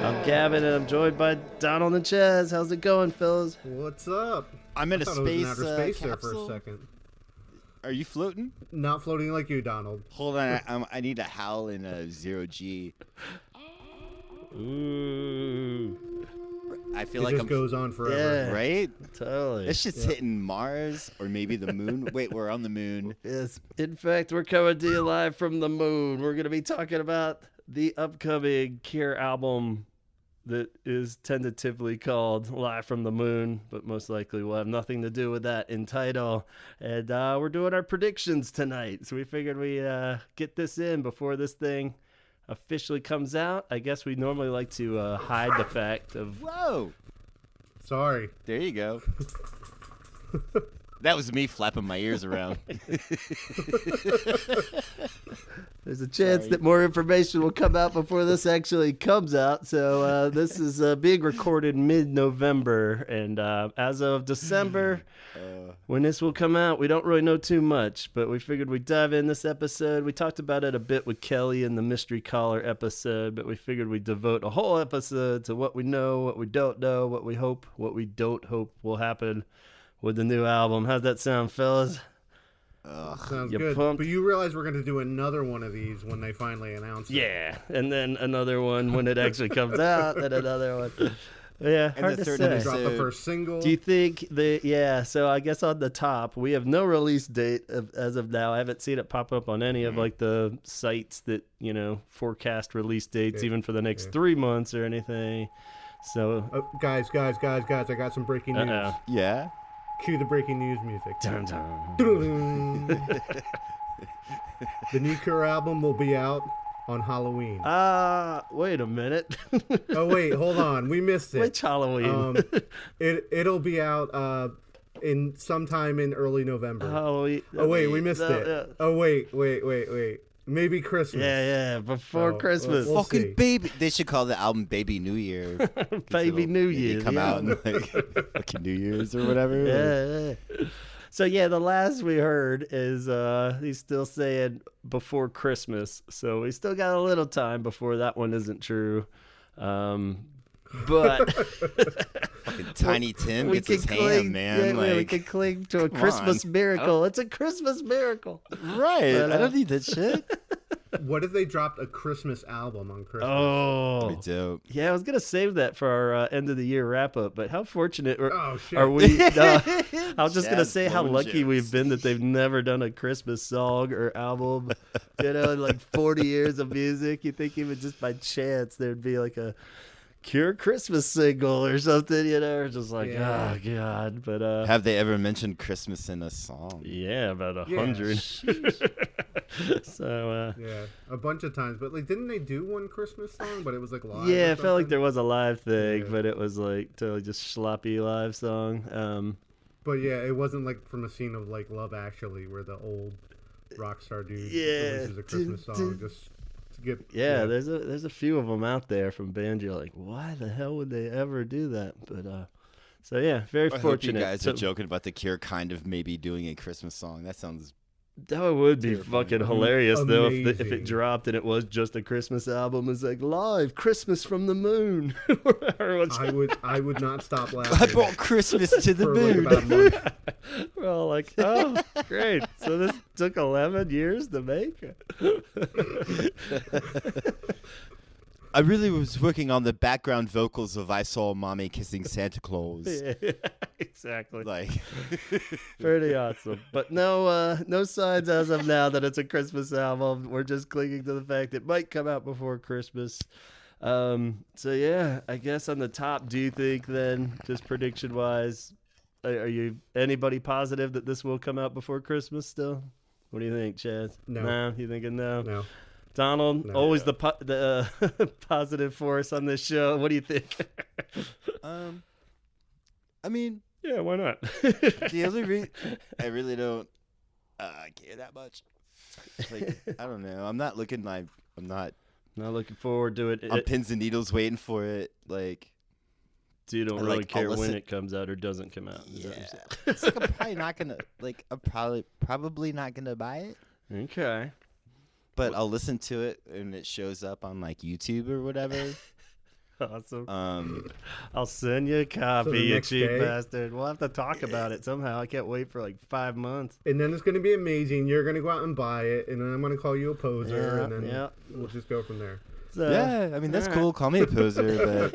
I'm Gavin, and I'm joined by Donald and Chaz. How's it going, fellas? What's up? I'm in I a thought it was in space, outer space there capsule. for a second. Are you floating? Not floating like you, Donald. Hold on, I need a howl in a 0G. Ooh. I feel It like just goes on forever. Yeah. right. Totally. It's just hitting Mars or maybe the moon. Wait, we're on the moon. Yes. In fact, we're coming to you live from the moon. We're going to be talking about the upcoming Cure album that is tentatively called Live from the Moon, but most likely will have nothing to do with that in title. And we're doing our predictions tonight. So we figured we get this in before this thing officially comes out. I guess we normally like to hide the fact of... Whoa! Sorry. There you go. That was me flapping my ears around. There's a chance that more information will come out before this actually comes out. So this is being recorded mid-November. And as of December, when this will come out, we don't really know too much. But we figured we'd dive in this episode. We talked about it a bit with Kelly in the Mystery Caller episode. But we figured we'd devote a whole episode to what we know, what we don't know, what we hope, what we don't hope will happen with the new album. How's that sound, fellas? Sounds You good. pumped? But you realize we're going to do another one of these when they finally announce it. Yeah, and then another one when it actually comes out, and another one. Yeah, And hard the to third say. episode. Drop the first single. Do you think so I guess on the top, we have no release date as of now. I haven't seen it pop up on any of like the sites that, forecast release dates, even for the next 3 months or anything. So, Guys, I got some breaking news. uh-oh. Yeah? Cue the breaking news music. Dun, dun. The new Cure album will be out on Halloween. Wait a minute. Oh, wait, hold on. We missed it. Which Halloween? It'll be out in sometime in early November. Halloween. Oh, wait, we missed it. Yeah. Oh, wait. Maybe Christmas. Yeah, before Oh, Christmas. we'll Fucking see. baby. They should call the album Baby New Year. Baby New Maybe Year. come yeah. out in like fucking New Year's or whatever. Yeah. So the last we heard is he's still saying before Christmas. So we still got a little time before that one isn't true. But Fucking Tiny Tim we gets his can hand, cling, man. we like, can cling to a come Christmas on. miracle. It's a Christmas miracle. right. But, I don't need that shit. What if they dropped a Christmas album on Christmas? Oh, Dope. yeah. I was gonna save that for our end of the year wrap up. But how fortunate Oh, shit. are we? I was just gonna Chaz say how blowing lucky jokes. we've been that they've never done a Christmas song or album. In like 40 years of music, you think even just by chance there'd be like a Cure Christmas single or something, or just like, Yeah. oh god. But Have they ever mentioned Christmas in a song? yeah, about 100. Yeah. So Yeah, a bunch of times. But didn't they do one Christmas song? But it was like live. yeah, or it felt like something? there was a live thing, Yeah. but it was like totally just sloppy live song. But yeah, it wasn't like from the scene of like Love Actually, where the old rock star dude Yeah. releases a Christmas song just to get. Yeah, there's a few of them out there from bands. You're like, why the hell would they ever do that? But so yeah, very I hope fortunate. you guys So- are joking about the Cure kind of maybe doing a Christmas song. That sounds That would be terrifying. fucking hilarious though if it Amazing. dropped and it was just a Christmas album. It's like live Christmas from the moon. I would not stop I laughing brought Christmas to the for like moon. about a month. We're all like, oh, great. So this took 11 years to make? I really was working on the background vocals of I Saw Mommy Kissing Santa Claus. Yeah, exactly. Like, Pretty awesome. But no signs as of now that it's a Christmas album. We're just clinging to the fact it might come out before Christmas. So yeah, I guess on the top, do you think then, just prediction wise, Are you anybody positive that this will come out before Christmas still? What do you think, Chaz? No. You thinking no? No. Donald, No. always the positive force on this show. What do you think? I mean, yeah, why not? the only I really don't care that much. Like, I don't know. I'm not looking forward to it. on pins and needles waiting for it. Like, so you don't I, really like, I'll care when listen- it comes out or doesn't come out. Is that what yeah, you're saying? it's like I'm probably not gonna like. I'm probably not gonna buy it. Okay. But I'll listen to it and it shows up on like YouTube or whatever. Awesome. I'll send you a copy, you next cheap day- bastard. We'll have to talk about it somehow. I can't wait for like 5 months. And then it's going to be amazing. You're going to go out and buy it, and then I'm going to call you a poser, Yeah, and then yeah. we'll just go from there. So, Yeah, I mean that's all cool. Call me a poser,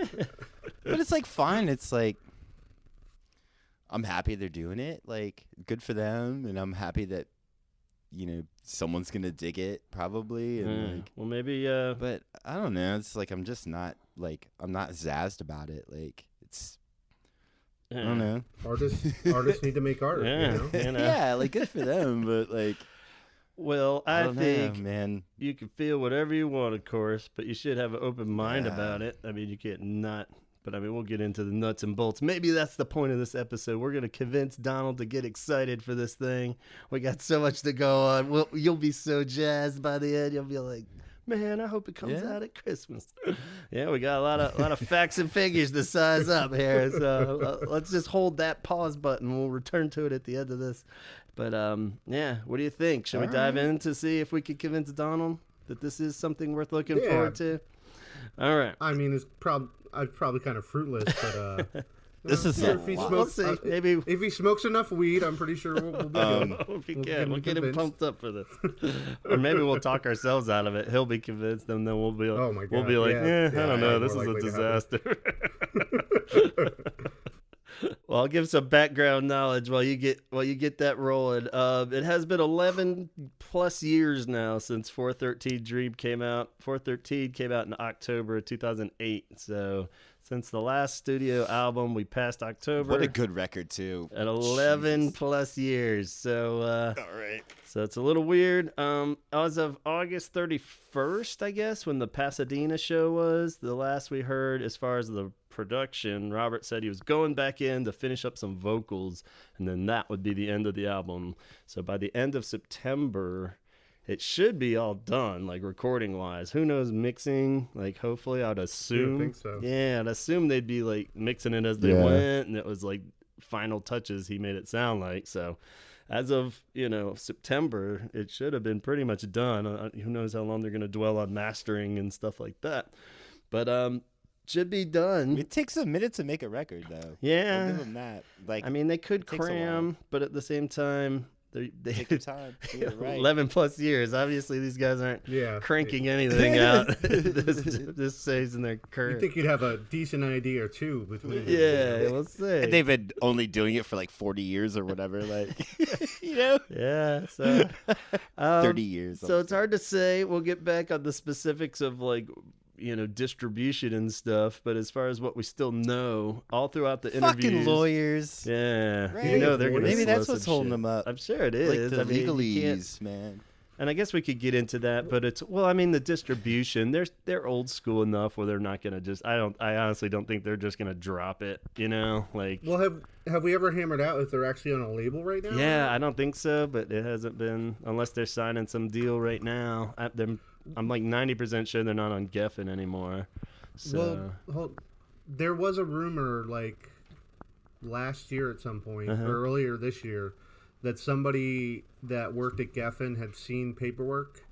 but it's like fine. It's like I'm happy they're doing it. Like good for them, and I'm happy that someone's gonna dig it probably. And like, well, maybe. but I don't know. It's like I'm just not like I'm not zazzed about it. Like it's I don't know. Artists need to make art. Yeah, You know? you know. Yeah, like good for them, but like Well, I don't think know, man. you can feel whatever you want, of course, but you should have an open mind Yeah. about it. I mean, you can't not. But I mean, we'll get into the nuts and bolts. Maybe that's the point of this episode. We're gonna convince Donald to get excited for this thing. We got so much to go on. You'll be so jazzed by the end. You'll be like, man, I hope it comes out at Christmas. Yeah, we got a lot of facts and figures to size up here. So let's just hold that pause button. We'll return to it at the end of this. But yeah, what do you think? Should we dive in to see if we can convince Donald that this is something worth looking forward to? All right. I mean, it's probably kind of fruitless, but This is sure a if he lot. smokes, We'll see. Maybe if he smokes enough weed, I'm pretty sure we'll be good. if we We'll can, we'll get him convinced. pumped up for this. Or maybe we'll talk ourselves out of it. He'll be convinced, and then we'll be Oh my we'll God, be like, yeah, I don't know, more this is a likely to happen. disaster. Well, I'll give some background knowledge while you get that rolling. It has been 11 plus years now since 413 Dream came out. 413 came out in October of 2008. So since the last studio album, we passed October. What a good record too. At 11 Jesus. plus years. So All right. so it's a little weird. As of August 31st, I guess, when the Pasadena show was, the last we heard as far as the production, Robert said he was going back in to finish up some vocals, and then that would be the end of the album. So by the end of September, it should be all done, like recording-wise. Who knows, mixing, like hopefully I'd assume. think so. Yeah, I'd assume they'd be like mixing it as they went, and it was like final touches he made it sound like. So as of, September, it should have been pretty much done. Who knows how long they're going to dwell on mastering and stuff like that. But should be done. It takes a minute to make a record, though. Yeah. I'll give them that. Like, I mean, they could takes a cram, but at the same time, they take your time. Do it right. 11 plus years. Obviously, these guys aren't Yeah. cranking anything out this phase in their You career. think you'd have a decent idea or two between them. Yeah, we'll see. And they've been only doing it for like 40 years or whatever. Like, Yeah, so 30 years. So it's hard to say. We'll get back on the specifics of like distribution and stuff. But as far as what we still know, all throughout the interviews, fucking lawyers. yeah, Right. they're gonna Maybe that's slow what's some holding shit. them up. I'm sure it Like is. the I mean, you can't- legalese, man. and I guess we could get into that, but the distribution, they're old school enough where they're not gonna just. I honestly don't think they're just gonna drop it. Like. Well, have we ever hammered out if they're actually on a label right now? Yeah, I don't think so, but it hasn't been unless they're signing some deal right now. I'm like 90% sure they're not on Geffen anymore. So There was a rumor like last year at some point, or earlier this year, that somebody that worked at Geffen had seen paperwork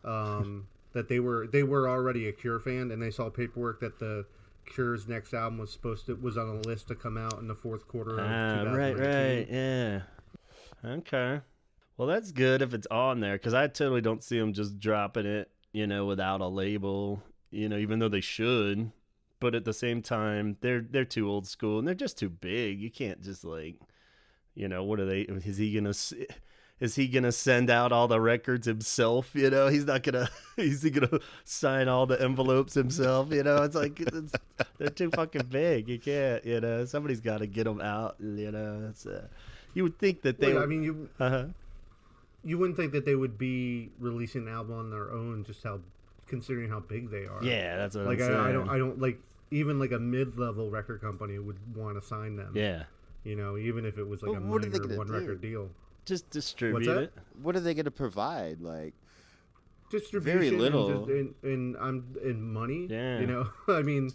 that they were already a Cure fan, and they saw paperwork that the Cure's next album was on a list to come out in the fourth quarter of 2019. right, yeah. Okay. Well, that's good if it's on there, because I totally don't see them just dropping it, without a label, even though they should. But at the same time, they're too old school, and they're just too big. You can't just like, what are they? Is he gonna? is he gonna send out all the records himself? You know, he's not gonna. He's gonna sign all the envelopes himself. You know, it's like they're too fucking big. You can't. You know, somebody's got to get them out. You know, it's. You would think that they. Well, would, I mean, you wouldn't think that they would be releasing an album on their own, just considering how big they are. Yeah, that's what like I'm saying. I don't like even like a mid-level record company would want to sign them. Yeah. You know, even if it was like But a what are they minor gonna one do? record deal. Just distribute What's that? it. What are they going to provide? Like, Distribution very little. in money. Yeah. You know, I mean,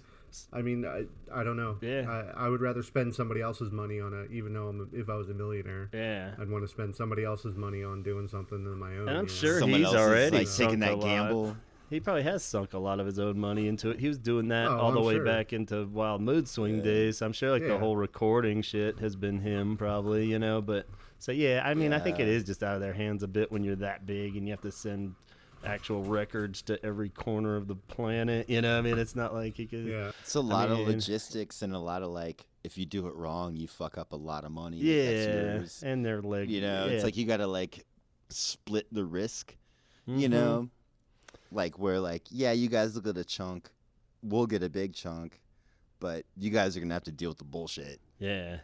I don't know. Yeah. I would rather spend somebody else's money on even though if I was a millionaire, Yeah. I'd want to spend somebody else's money on doing something than my own. And I'm you know? sure someone he's else is, already like, sunk taking that a lot. gamble. He probably has sunk a lot of his own money into it. He was doing that Oh, all the I'm way sure. back into Wild Mood Swing Yeah. days. I'm sure like the Yeah. whole recording shit has been him probably, you know, but so yeah, I mean, I think it Yeah. is just out of their hands a bit when you're that big and you have to send actual records to every corner of the planet, you know? I mean, it's not like you could Yeah. It's a lot mean- of logistics and a lot of like, if you do it wrong, you fuck up a lot of money. That's Yeah, yours. and they're like, You know, yeah. it's like you got to like split the risk, you Mhm. know? Like, where like, yeah, you guys will get a chunk, we'll get a big chunk, but you guys are going to have to deal with the bullshit. Yeah.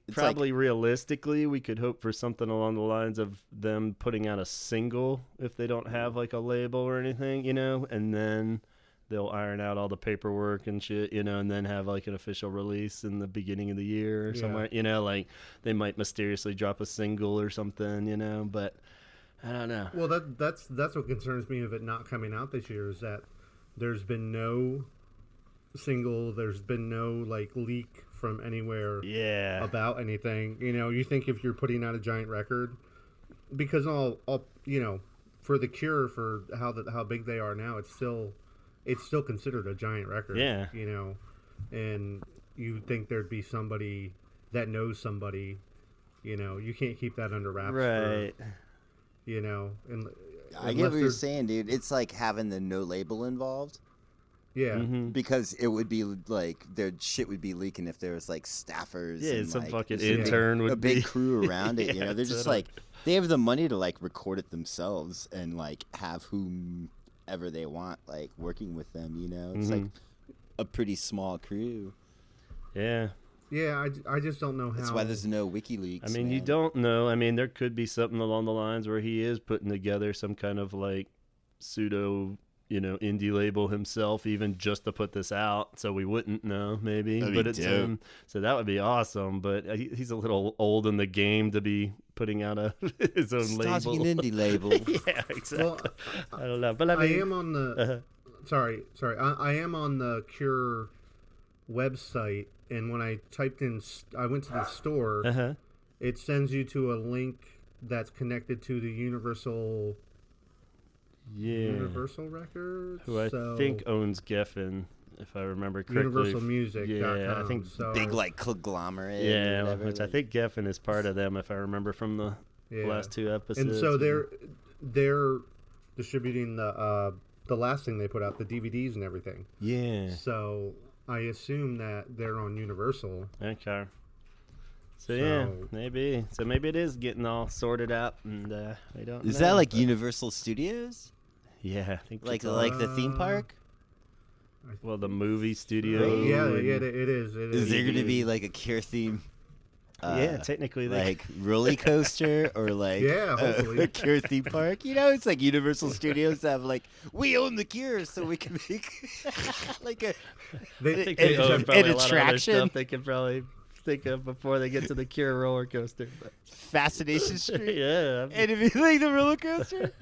It's Probably realistically, we could hope for something along the lines of them putting out a single if they don't have like a label or anything, you know, and then they'll iron out all the paperwork and shit, you know, and then have like an official release in the beginning of the year or Yeah. somewhere, you know, like they might mysteriously drop a single or something, you know, but I don't know. Well, that's what concerns me of it not coming out this year is that there's been no single, there's been no like leak from anywhere Yeah. about anything. You know, you think if you're putting out a giant record, because all you know, for The Cure, for how big they are now, it's still considered a giant record. Yeah. You know, and you think there'd be somebody that knows somebody. You know, you can't keep that under wraps. Right. You know, and I get unless what you're there's- saying, dude. It's like having the no label involved. Yeah. Mhm. Because it would be like their shit would be leaking if there was like staffers. Yeah, and, some like, fucking just a big- intern would a big be- crew around it. You Yeah, know, they're just totally. like they have the money to like record it themselves and like have whomever they want like working with them. You know, it's like a pretty small crew. Yeah. Yeah, I just don't know how. That's why there's no WikiLeaks. I mean, you man. don't know. I mean, there could be something along the lines where he is putting together some kind of like pseudo, you know, indie label himself, even just to put this out, so we wouldn't know, maybe. That'd But be it's dope. him, so that would be awesome. But he's a little old in the game to be putting out his own Starting label. an indie label. Yeah, exactly. Well, I don't know, but I I mean, am on the. uh-huh. Sorry. I am on the Cure website, and when I typed in, I went to the store. Uh-huh. It sends you to a link that's connected to the Universal Records, who I so think owns Geffen, if I remember correctly. UniversalMusic.com. Yeah, I think so, Big like conglomerate. or Yeah, whatever, which I like- think Geffen is part of them, if I remember from the yeah. last two episodes. And so they're distributing the last thing they put out, the DVDs and everything. Yeah. So I assume that they're on Universal. Okay. So yeah, So- maybe. So maybe it is getting all sorted out, and we don't. Is know, that like but- Universal Studios? Yeah, I think Like it's all- like the theme park? well, the movie studio. Yeah, and- it is. It Is is. there going to be like a Cure theme? Yeah, technically, they like roller coaster or like Yeah, hopefully. a Cure theme park. You know, it's like Universal Studios have like we own the Cure, so we can make like a They, I think they they just own have- probably an a lot of other attraction. stuff they could probably think of before they get to the Cure roller coaster. But Fascination Street. yeah, And if you like the roller coaster,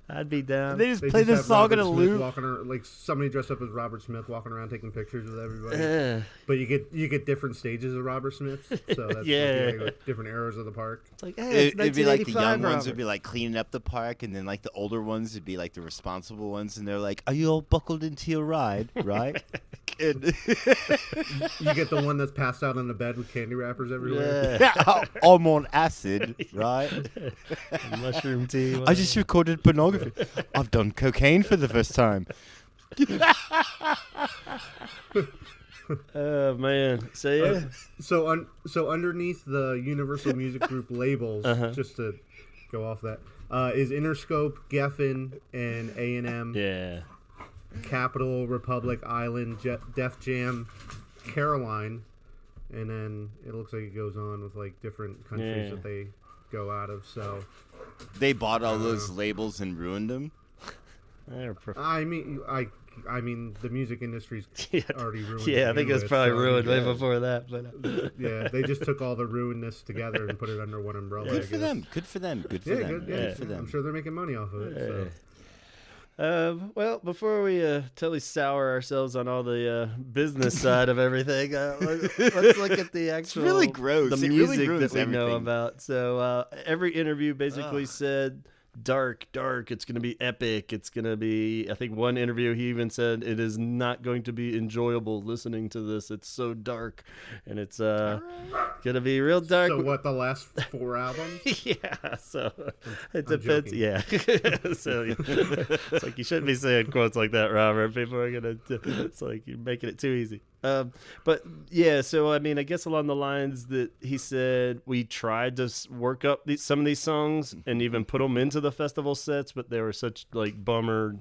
I'd be down. they just they play just this have song in Robert a Smith loop. walking around, like somebody dressed up as Robert Smith walking around taking pictures with everybody. Yeah. But you get different stages of Robert Smith, so that's Yeah. like different eras of the park. It's like, hey, it's It'd be like the young 1985, ones would Robert. be like cleaning up the park, and then like the older ones would be like the responsible ones, and they're like, "Are you all buckled into your ride, right?" And You get the one that's passed out on the bed with candy wrappers everywhere. Yeah. I'm on acid, right? Mushroom tea. I just recorded pornography. I've done cocaine for the first time. Oh man. So yeah. So underneath the Universal Music Group labels, Uh-huh. just to go off that. Is Interscope, Geffen, and A&M. Yeah. Capital, Republic, Island, Def Jam, Caroline, and then it looks like it goes on with like different countries that they go out of. So they bought all those labels and ruined them. I mean, the music industry's already ruined. Yeah, I think it was probably ruined way before that. But yeah, they just took all the ruinedness together and put it under one umbrella. Good for them. Good for them. Good for them. Good for them. I'm sure they're making money off of it. So. Well, before we totally sour ourselves on all the business side of everything, let's look at the actual really gross. The music that we know about. So every interview basically said dark. It's going to be epic. It's going to be, I think one interview he even said it is not going to be enjoyable listening to this. It's so dark, and it's going to be real dark. So what, the last 4 albums? Yeah, so it depends. Yeah. So it's like you shouldn't be saying quotes like that, Robert. People are going to, it's like you're making it too easy. But yeah, so I mean, I guess along the lines that he said, we tried to work up some of these songs and even put them into the festival sets, but they were such like bummer,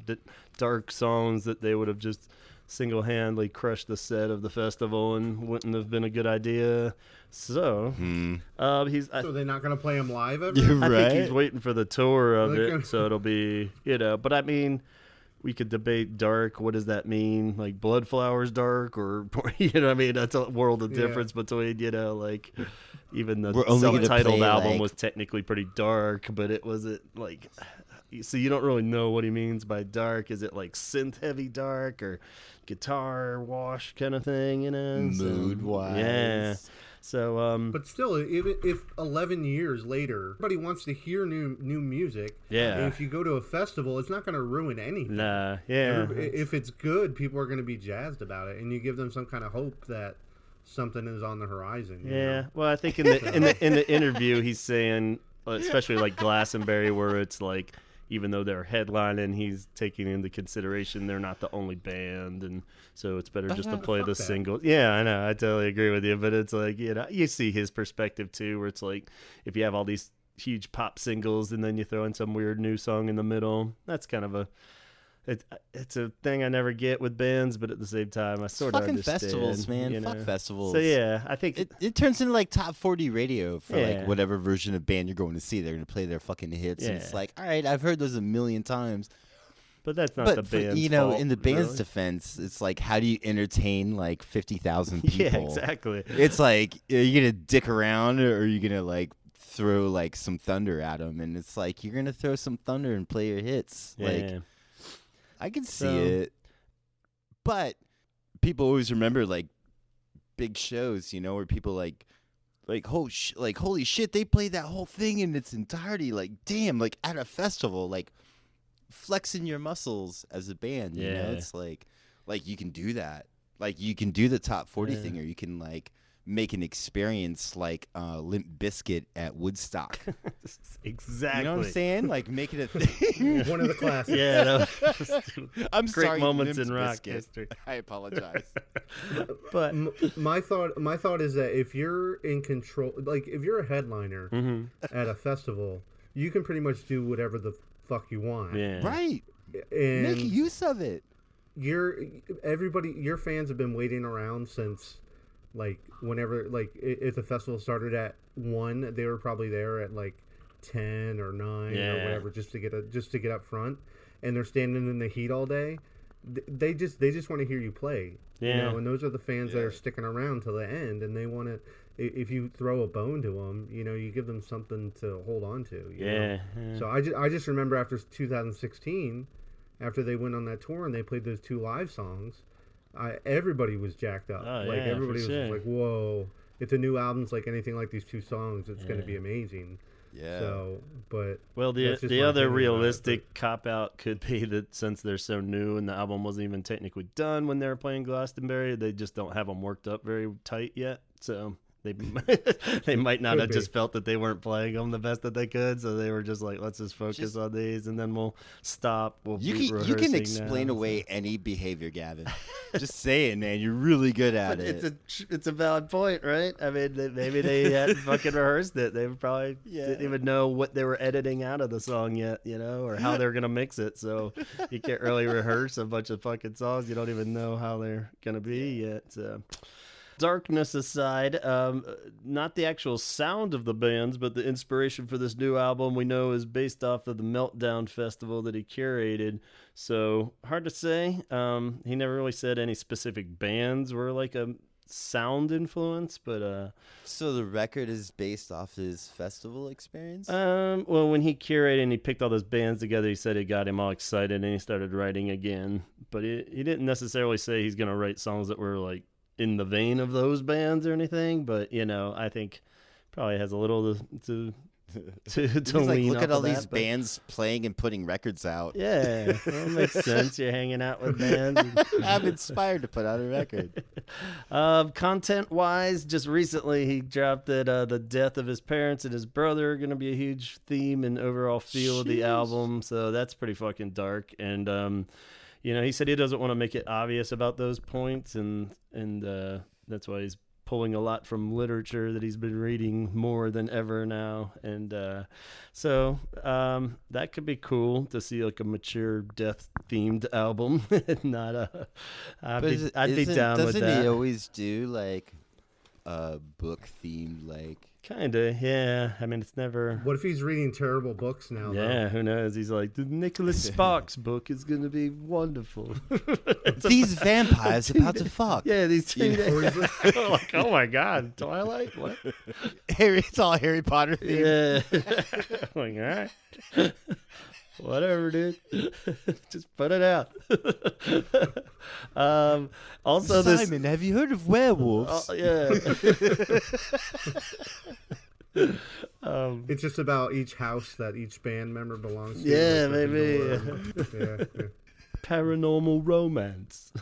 dark songs that they would have just single-handedly crushed the set of the festival and wouldn't have been a good idea. So so they're not going to play them live ever? I think he's waiting for the tour of it, so it'll be, but I mean, we could debate dark. What does that mean? Like Blood Flowers dark, or what I mean? That's a world of difference between, like even the self-titled album was technically pretty dark, but it wasn't like. So you don't really know what he means by dark. Is it like synth heavy dark or guitar wash kind of thing? Mood wise. Yeah. So, but still, if 11 years later, everybody wants to hear new music. Yeah. And if you go to a festival, it's not going to ruin anything. Nah. Yeah. If it's good, people are going to be jazzed about it, and you give them some kind of hope that something is on the horizon. You know? Well, I think in the interview, he's saying, especially like Glastonbury, where it's like, even though they're headlining, he's taking into consideration they're not the only band, and so it's better just to play the singles. Yeah, I know, I totally agree with you, but it's like, you see his perspective too, where it's like, if you have all these huge pop singles and then you throw in some weird new song in the middle, that's kind of it's a thing I never get with bands, but at the same time, I sort of understand. Festivals, man. Fuck festivals. So yeah, I think it turns into like top 40 radio for like whatever version of band you're going to see. They're going to play their fucking hits, and it's like, all right, I've heard those a million times. But that's not the band's fault, in the band's defense, it's like, how do you entertain like 50,000 people? Yeah, exactly. It's like, are you gonna dick around, or are you gonna like throw like some thunder at them? And it's like, you're gonna throw some thunder and play your hits. Yeah. Like, I can see it, but people always remember like big shows, where people like holy shit, they played that whole thing in its entirety. Like, damn, like at a festival, like flexing your muscles as a band. You know, it's like you can do that. Like, you can do the top 40 thing, or you can like make an experience like Limp Bizkit at Woodstock. Exactly. You know what I'm saying? Like, make it a thing. One of the classics. Yeah. I'm great sorry, moments Limp in rock Bizkit. history. I apologize. But my thought is that if you're in control, like if you're a headliner at a festival, you can pretty much do whatever the fuck you want. Yeah. Right. And make use of it. Your fans have been waiting around since, like, whenever, like, if the festival started at 1, they were probably there at like 10 or 9 or whatever, just to get up front, and they're standing in the heat all day. They just want to hear you play. And those are the fans that are sticking around till the end, and they want to. If you throw a bone to them, you give them something to hold on to. You know? So I just remember after 2016, after they went on that tour and they played those 2 live songs, everybody was jacked up. Everybody was just like, whoa, if the new album's like anything like these 2 songs, it's going to be amazing. Yeah. So, but the other realistic cop out could be that since they're so new and the album wasn't even technically done when they were playing Glastonbury, they just don't have them worked up very tight yet. So They they might not Could have be. just felt that they weren't playing them the best that they could, so they were just like, let's just focus Just- on these, and then we'll stop. We'll You be can rehearsing explain now, away so. any behavior, Gavin. Just say it, man. You're really good at But it. it's a valid point, right? I mean, maybe they hadn't fucking rehearsed it. They probably didn't even know what they were editing out of the song yet, or how they're gonna mix it. So you can't really rehearse a bunch of fucking songs you don't even know how they're gonna be yet. So. Darkness aside, not the actual sound of the bands, but the inspiration for this new album we know is based off of the Meltdown Festival that he curated. So hard to say. He never really said any specific bands were like a sound influence, but So the record is based off his festival experience? well, when he curated and he picked all those bands together, he said it got him all excited and he started writing again. But he didn't necessarily say he's gonna write songs that were like in the vein of those bands or anything, but I think probably has a little to He's like, lean look off at all of these that, but bands playing and putting records out. yeah, well, it makes sense. You're hanging out with bands. I'm inspired to put out a record. Content wise, just recently he dropped that the death of his parents and his brother are going to be a huge theme and overall feel of the Sheesh. album, so that's pretty fucking dark. And he said he doesn't want to make it obvious about those points, and that's why he's pulling a lot from literature that he's been reading more than ever now. And so that could be cool to see like a mature death themed album. Not a I'd be down with that. Doesn't he always do like a book themed like Kinda, yeah. I mean, it's never. What if he's reading terrible books now? Yeah, who knows? He's like, the Nicholas Sparks book is going to be wonderful. these vampires about to fuck? Yeah, these Yeah. teenagers. Like, oh my God, Twilight? What? It's all Harry Potter themed. Yeah. Like, all right. Whatever, dude. Just put it out. Also, Simon, have you heard of werewolves? yeah. It's just about each house that each band member belongs to. Yeah, like a maybe. door. Yeah. Paranormal romance.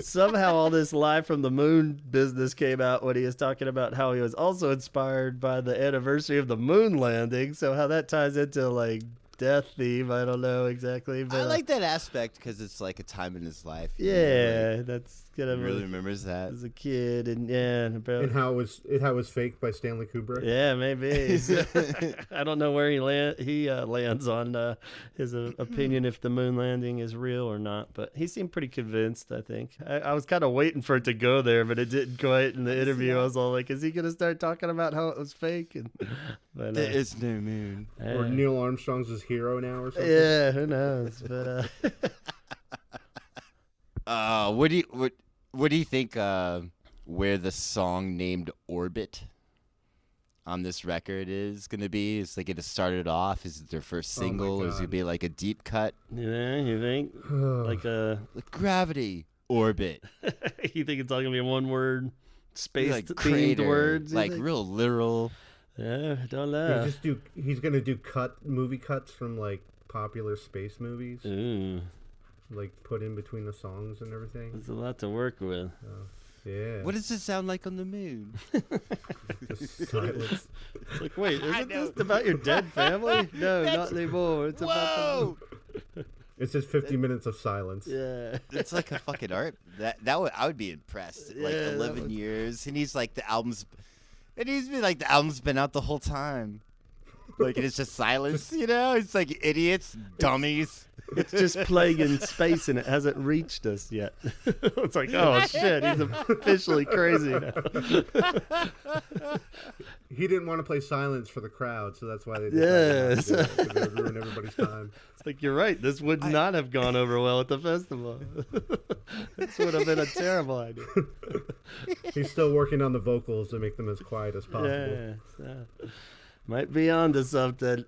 Somehow all this live from the moon business came out when he was talking about how he was also inspired by the anniversary of the moon landing. So how that ties into like death theme, I don't know exactly. But I like that aspect because it's like a time in his life. yeah, that's gonna He really remembers that. as a kid, and yeah, And how it was faked by Stanley Kubrick. yeah, maybe. I don't know where he lands on his opinion if the moon landing is real or not, but he seemed pretty convinced. I think I was kind of waiting for it to go there, but it didn't quite. In the interview, I was all like, "Is he gonna start talking about how it was fake?" But There is no moon. Or Neil Armstrong's his hero now or something. yeah, who knows? But What do you think? Where the song named "Orbit" on this record is gonna be? Is they gonna start it off? Is it their first Oh my single? Or is it God. gonna be like a deep cut? yeah, you think like Like Gravity, Orbit, you think it's all gonna be one word, space like themed crater, words? You like think? real literal. Yeah, I don't know. He's gonna do movie cuts from like popular space movies, Ooh, like put in between the songs and everything. there's a lot to work with. Yeah. What does it sound like on the moon? Just silence. It's like, wait, isn't this about your dead family? No, not anymore. It's Whoa! It's just 50 minutes of silence. yeah. It's like a fucking art. I would be impressed. Like Yeah, that 11 would- years, and he's like the album's been out the whole time. Like it's just silence, It's like idiots, dummies. It's just playing in space and it hasn't reached us yet. It's like, oh shit, he's officially crazy now. He didn't want to play silence for the crowd, so that's why they Yeah, decided not to do it, 'cause they would ruin everybody's time. It's like, you're right, this would not have gone over well at the festival. This would have been a terrible idea. He's still working on the vocals to make them as quiet as possible. Yeah, so, might be onto something.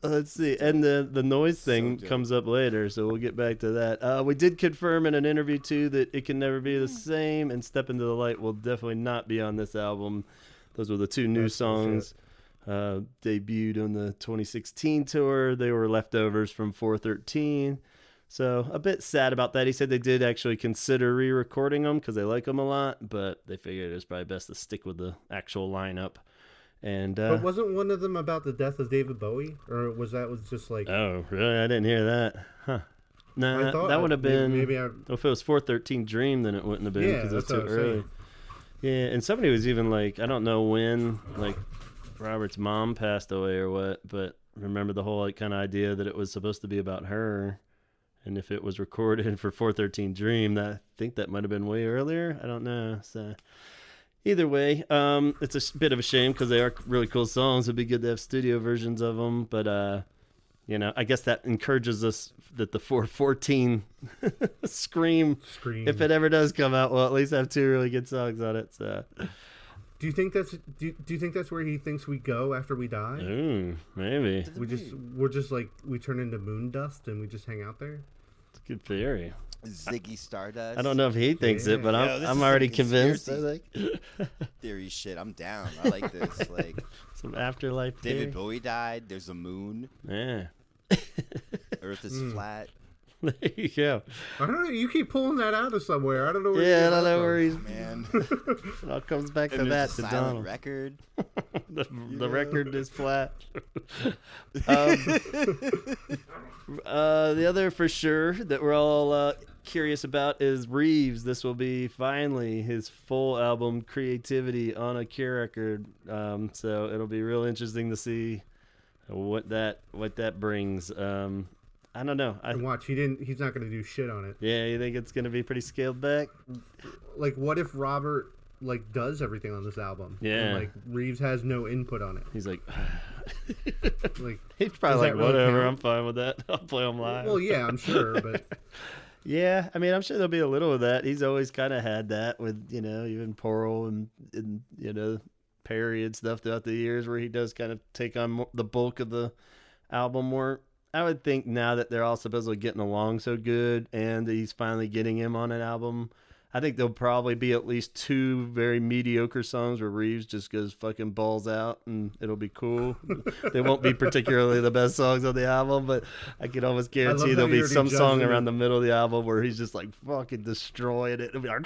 Let's see, and the noise thing dope. comes up later, so we'll get back to that. We did confirm in an interview too that It Can Never Be the Same and Step Into the Light will definitely not be on this album. Those were the two new That's songs debuted on the 2016 tour. They were leftovers from 413. So a bit sad about that. He said they did actually consider re-recording them because they like them a lot, but they figured it was probably best to stick with the actual lineup. And but wasn't one of them about the death of David Bowie, or was just like? Oh, really? I didn't hear that. Huh? No, that would have been. Maybe if it was 413 Dream, then it wouldn't have been because it's too early. Yeah, and somebody was even like, I don't know when, like Robert's mom passed away or what, but remember the whole like kind of idea that it was supposed to be about her, and if it was recorded for 413 Dream, I think that might have been way earlier. I don't know. So. Either way, it's a bit of a shame because they are really cool songs. It'd be good to have studio versions of them, but I guess that encourages us that the 414 Scream, if it ever does come out, will at least have 2 really good songs on it. So, do you think that's where he thinks we go after we die? Maybe we turn into moon dust and we just hang out there. It's a good theory. Ziggy Stardust. I don't know if he thinks it, but I'm already convinced. I think. Theory shit. I'm down. I like this. Like some afterlife. David Bowie died. There's a moon. Yeah. Earth is flat. There you go. I don't know. You keep pulling that out of somewhere. I don't know where. Yeah, I don't know where he's. Man. It all comes back to that. To Donald. Record. the record is flat. The other for sure that we're all curious about is Reeves. This will be finally his full album Creativity on a Cure record. So it'll be real interesting to see what that brings. I don't know. And watch, he's not gonna do shit on it. Yeah, you think it's gonna be pretty scaled back? Like, what if Robert does everything on this album? Yeah. And, Reeves has no input on it. He's like, he's probably like, whatever. I'm fine with that. I'll play them live. Well, yeah, I'm sure, but. Yeah, I mean, I'm sure there'll be a little of that. He's always kind of had that with, even Pearl and Perry and stuff throughout the years where he does kind of take on the bulk of the album work. I would think now that they're all supposedly getting along so good and he's finally getting him on an album, I think there'll probably be at least 2 very mediocre songs where Reeves just goes fucking balls out and it'll be cool. They won't be particularly the best songs on the album, but I can almost guarantee there'll be some song around the middle of the album where he's just like fucking destroying it. It'll be like, I'm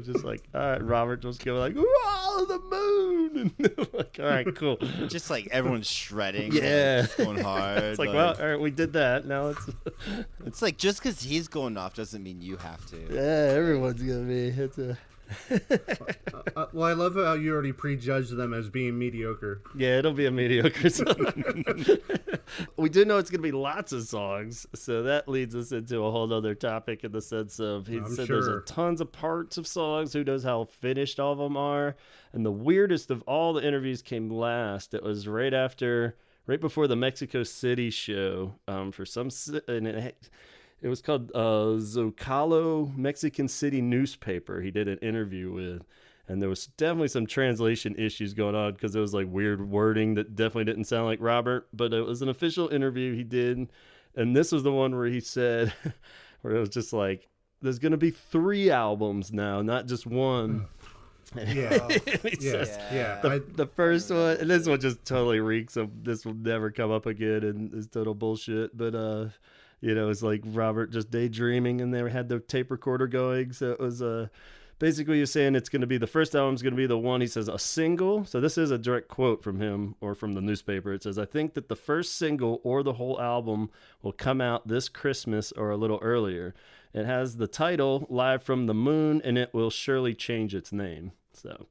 just like, all right, Robert just go like, whoa, the moon. And like, all right, cool. Just like everyone's shredding. Yeah. Going hard. It's like, well, all right, we did that. Now it's like just because he's going off doesn't mean you have to. Yeah, everyone's gonna be. It's a. Well, I love how you already prejudged them as being mediocre. Yeah, it'll be a mediocre song. We do know it's gonna be lots of songs, so that leads us into a whole other topic in the sense of he said there's tons of parts of songs. Who knows how finished all of them are? And the weirdest of all the interviews came last. It was right before the Mexico City show. For some, and it was called Zocalo Mexican City newspaper. He did an interview with, and there was definitely some translation issues going on because it was like weird wording that definitely didn't sound like Robert, but it was an official interview he did. And this was the one where he said, where it was just like, there's going to be 3 albums now, not just one. Yeah. The first one, and this one just totally reeks of this will never come up again and is total bullshit. But, it's like Robert just daydreaming and they had the tape recorder going. So it was basically you're saying it's going to be the first album's going to be the one, he says, a single. So this is a direct quote from him or from the newspaper. It says, I think that the first single or the whole album will come out this Christmas or a little earlier. It has the title Live from the Moon and it will surely change its name. So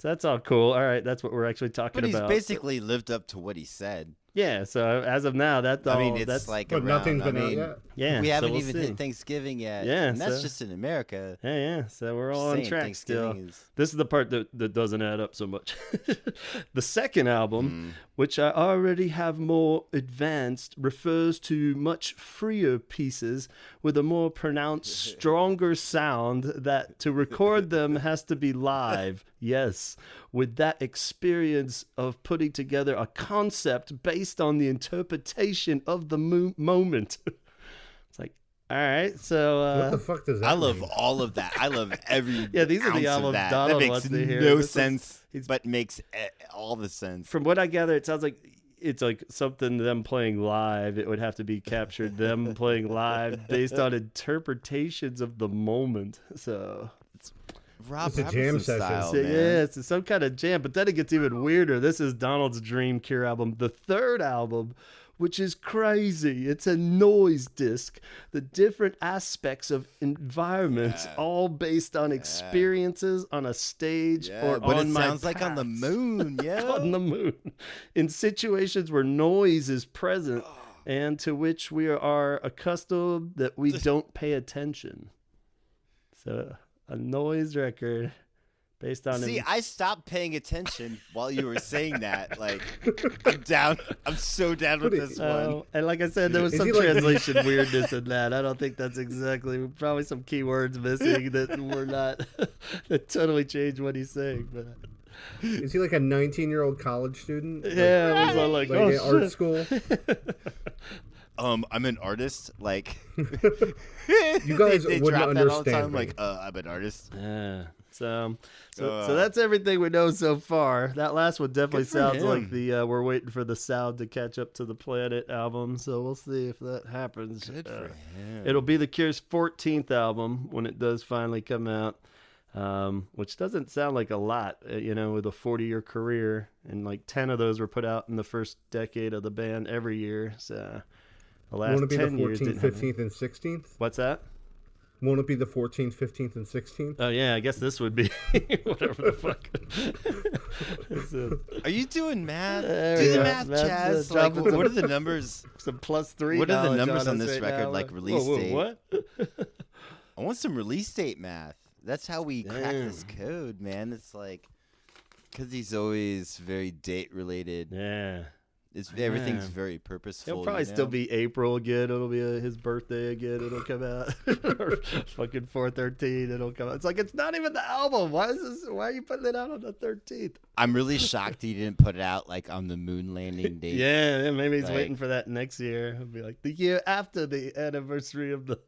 that's all cool. All right, that's what we're actually talking about. But he's basically lived up to what he said. Yeah, so as of now, that's all. I mean, it's like but nothing's been out yet. Yeah, we haven't even hit Thanksgiving yet. Yeah, and that's just in America. Yeah. So we're all on track still. This is the part that doesn't add up so much. The second album, which I already have more advanced, refers to much freer pieces with a more pronounced, stronger sound that to record them has to be live. Yes, with that experience of putting together a concept based on the interpretation of the moment. It's like, all right, so what the fuck does that mean? love all of that. I love every these are the albums Donald that wants makes to hear. No sense, but makes all the sense. From what I gather, it sounds like it's like something them playing live. It would have to be captured them playing live based on interpretations of the moment. So It's a jam session. style, so, man. yeah, it's some kind of jam. But then it gets even weirder. This is Donald's Dream Cure album, the third album, which is crazy. It's a noise disc, the different aspects of environments, all based on experiences on a stage or but on it my sounds like on the paths. moon, yeah. On the moon, in situations where noise is present and to which we are accustomed that we don't pay attention. So a noise record based on See, I stopped paying attention while you were saying that. Like, I'm down. I'm so down with this one. and like I said, there was Is some he like- translation weirdness in that. I don't think that's exactly, probably some keywords missing that were not, that totally changed what he's saying. But Is he like a 19-year-old college student? yeah, it was all like, Like oh, in art shit. school? I'm an artist. Like, You guys they wouldn't drop that all the understand time. me. Like, I'm an artist. Yeah. So that's everything we know so far. That last one definitely Good for sounds him. like the We're Waiting for the Sound to Catch Up to the Planet album. So we'll see if that happens. Good for him. It'll be the Cure's 14th album when it does finally come out, which doesn't sound like a lot, with a 40-year career. And like 10 of those were put out in the first decade of the band every year. So the last Won't it be 10 the years 14th, didn't have 15th, and 16th? What's that? Won't it be the 14th, 15th, and 16th? Oh, yeah, I guess this would be whatever the fuck. This is Are you doing math? There Do we the go. math, That's, Chaz. Like, dropping some- what are the numbers? some +3. What are the knowledge numbers on us this right record, now. like release Whoa, date? What? I want some release date math. That's how we crack this Damn. code, man. It's like, because he's always very date related. Yeah. Everything's Yeah. very purposeful. It'll probably still be April again. It'll be his birthday again. It'll come out. Or fucking 4/13. It'll come out. It's like, it's not even the album. Why are you putting it out on the 13th? I'm really shocked he didn't put it out like on the moon landing date. Yeah, maybe he's Like- waiting for that next year. It'll be like the year after the anniversary of the.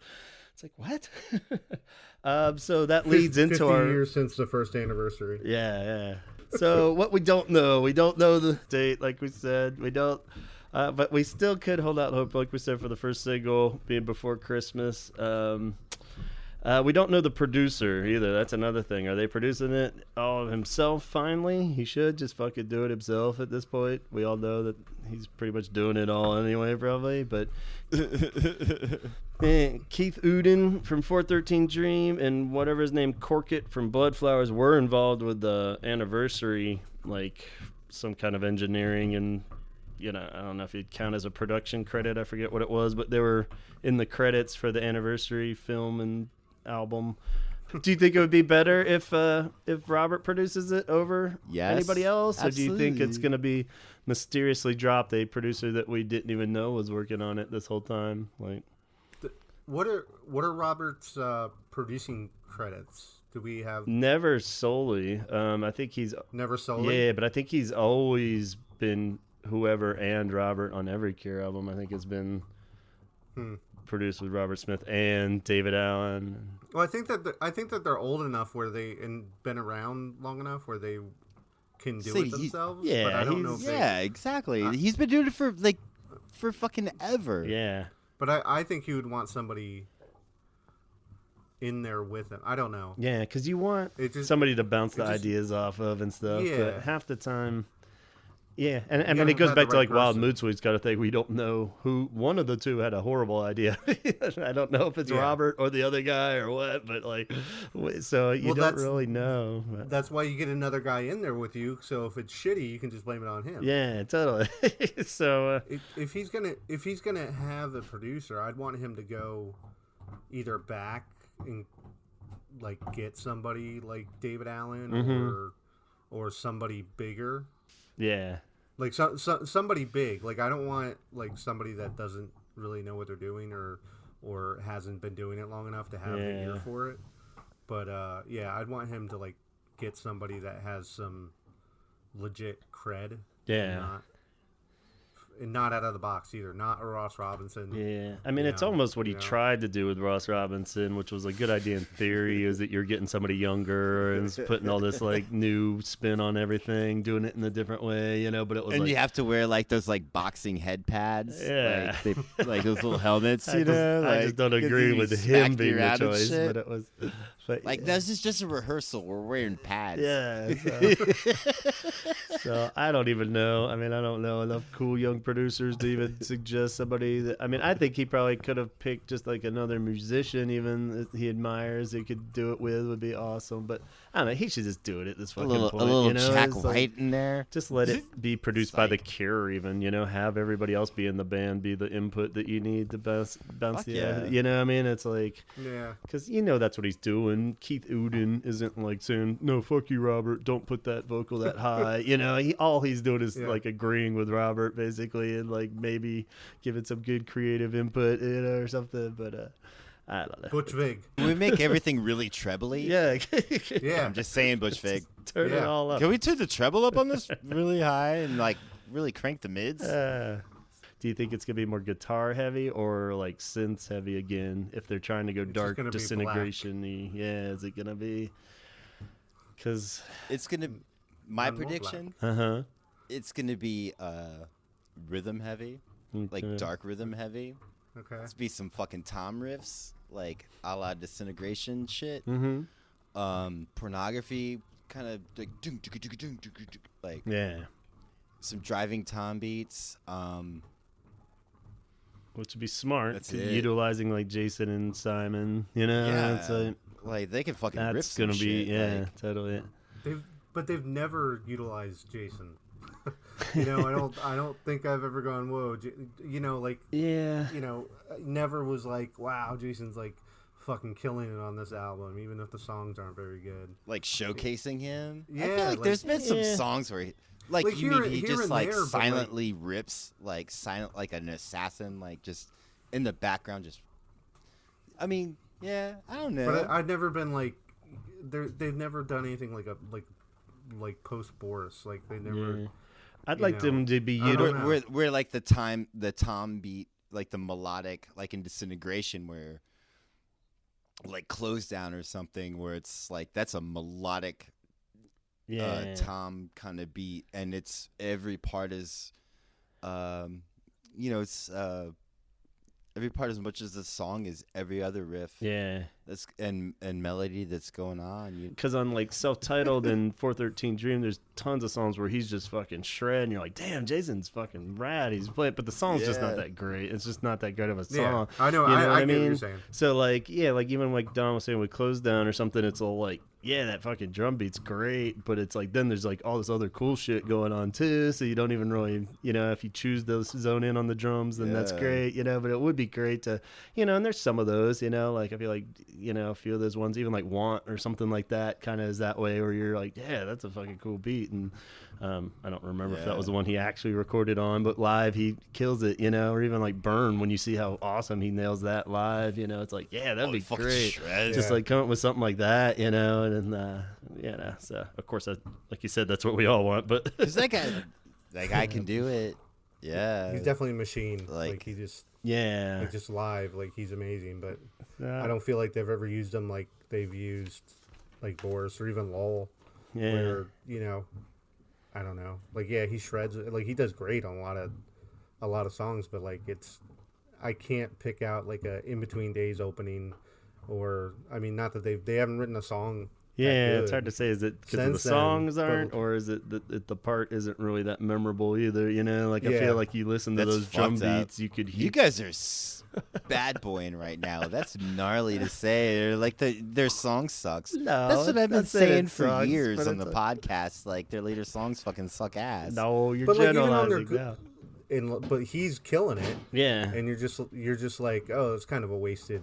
It's like, what? So that leads into 50 our. years since the first anniversary. Yeah. So what we don't know the date, like we said. We don't, but we still could hold out hope, like we said, for the first single being before Christmas. We don't know the producer either. That's another thing. Are they producing it all himself finally? He should just fucking do it himself at this point. We all know that he's pretty much doing it all anyway, probably. But Keith Uden from 413 Dream and whatever his name, Corkett from Bloodflowers, were involved with the anniversary, like some kind of engineering and, I don't know if you'd count as a production credit. I forget what it was, but they were in the credits for the anniversary film and album. Do you think it would be better if Robert produces it over Yes, anybody else, or do you think it's absolutely. going to be mysteriously dropped a producer that we didn't even know was working on it this whole time? Like, What are Robert's producing credits? Do we have never solely. I think he's Never Solely? yeah, but I think he's always been whoever and Robert on every Cure album. I think it's been produced with Robert Smith and David Allen. Well, I think that they're old enough where and been around long enough where they can do See, it themselves. yeah, but I don't know. he's- If Yeah, exactly. He's been doing it for fucking ever. Yeah. But I think he would want somebody in there with him. I don't know. Yeah, because you want It just- somebody to bounce the it just- ideas off of and stuff. Yeah. But half the time, yeah. And I mean, gotta it goes have back the to right like Wild person. Mood Suites kind of thing. We don't know who, one of the two had a horrible idea. I don't know if it's Yeah. Robert or the other guy or what, but like, so you Well, don't that's- really know. But- That's why you get another guy in there with you. So if it's shitty, you can just blame it on him. yeah, totally. So, If he's gonna have a producer, I'd want him to go either back and like get somebody like David Allen Mm-hmm. or somebody bigger, yeah. like somebody big. Like I don't want like somebody that doesn't really know what they're doing or hasn't been doing it long enough to have the ear Yeah. for it. But yeah, I'd want him to like get somebody that has some legit cred. Yeah. and not out of the box either. Not a Ross Robinson. Yeah, I mean, it's know, almost what he you know. tried to do with Ross Robinson, which was a good idea in theory, is that you're getting somebody younger and it's putting all this like new spin on everything, doing it in a different way, you know. But it was And like, you have to wear like those like boxing head pads, Yeah. like those little helmets. You know, I just don't agree with him being the choice, but it was like this is just a rehearsal. We're wearing pads. Yeah. So I don't even know. I mean, I don't know enough cool young producers to even suggest somebody that. I mean, I think he probably could have picked just like another musician, even that he admires. He could do it with would be awesome. But I don't know. He should just do it at this fucking point. A little you know? Jack It's White like, in there. just let it be produced by The Psych. Cure, even. You know, have everybody else be in the band, be the input that you need to bounce Fuck the. yeah. You know what I mean? It's like. Yeah. Because you know that's what he's doing. Keith Uden isn't like saying, "No, fuck you, Robert. Don't put that vocal that high." You know, all he's doing is like agreeing with Robert basically, and like maybe giving some good creative input, you know, or something. But I don't know. Butch Vig. Can we make everything really trebly? Yeah, Yeah. I'm just saying, Butch Vig. turn it Yeah. all up. Can we turn the treble up on this really high and like really crank the mids? Do you think it's gonna be more guitar heavy or like synths heavy again? If they're trying to go just dark gonna be disintegration-y, yeah, is it gonna be? Because It's gonna. My Not more prediction. uh-huh. It's gonna be rhythm heavy, like Okay. dark rhythm heavy. Okay. It's be some fucking tom riffs, like a la disintegration shit. Mm-hmm. Pornography, kind of like like Yeah. some driving tom beats. Which would be smart, That's 'cause it. utilizing like Jason and Simon, you know. It's like they can fucking rip that's some gonna be shit, like- totally. They've never utilized Jason. You know, I don't think I've ever gone, whoa, you know, like, Yeah. you know, never was like, wow, Jason's like fucking killing it on this album, even if the songs aren't very good. like showcasing him. I Yeah, feel like there's been some Yeah. songs where like Like you here- mean he here just and like there, but, like- silently rips like silent like an assassin like just in the background just. I mean, yeah, I don't know. But I've never been like, they've never done anything like like post Boris, like they never. Yeah. I'd you like know, them to be I don't util- know. We're like the tom beat, like the melodic, like in Disintegration, where like Close Down or something, where it's like that's a melodic tom kind of beat, and it's every part is, it's every part as much as the song is every other riff. Yeah. That's and melody that's going on. Because on like self-titled and 413 Dream, there's tons of songs where he's just fucking shredding. You're like, damn, Jason's fucking rad. He's playing, but the song's just not Yeah. that great. It's just not that good of a Yeah, song. I know. You know I what I get what mean? you're saying. So like, yeah, like even like Don was saying with Close Down or something, it's all like, yeah, that fucking drum beat's great, but it's like then there's like all this other cool shit going on too. So you don't even really, you know, if you choose to zone in on the drums, then that's Yeah. great, you know. But it would be great to, you know, and there's some of those, you know, like I feel like, you know, a few of those ones, even like Want or something like that, kind of is that way where you're like, yeah, that's a fucking cool beat. And I don't remember if that Yeah. was the one he actually recorded on, but live he kills it, you know. Or even like Burn, when you see how awesome he nails that live, you know, it's like, yeah, that'd Oh, be he fucking great. shreds. Just Yeah. like come up with something like that, you know, and you know, so of course, like you said, that's what we all want. But Because that guy can do it. Yeah, He's definitely a machine. like- Like he just, yeah, like just live, like he's amazing. But yeah, I don't feel like they've ever used him like they've used like Boris or even Lowell. yeah, Where you know, I don't know. Like yeah, he shreds. Like he does great on a lot of songs, but like I can't pick out like a In Between Days opening, or I mean, not that they haven't written a song. that yeah. It's good. hard to say. Is it because the Since then, songs but- aren't, or is it that the part isn't really that memorable either? You know, like I Yeah. feel like you listen to That's those drum fucked up. beats, you could You hear. guys are bad boying right now. That's gnarly to say. They're like their song sucks. No, That's what I've been not saying saying it for sucks, years but on the it's podcast. Like their later songs fucking suck ass. No, you're But like even on their generalizing now. but he's killing it, Yeah, and you're just like, oh, it's kind of a wasted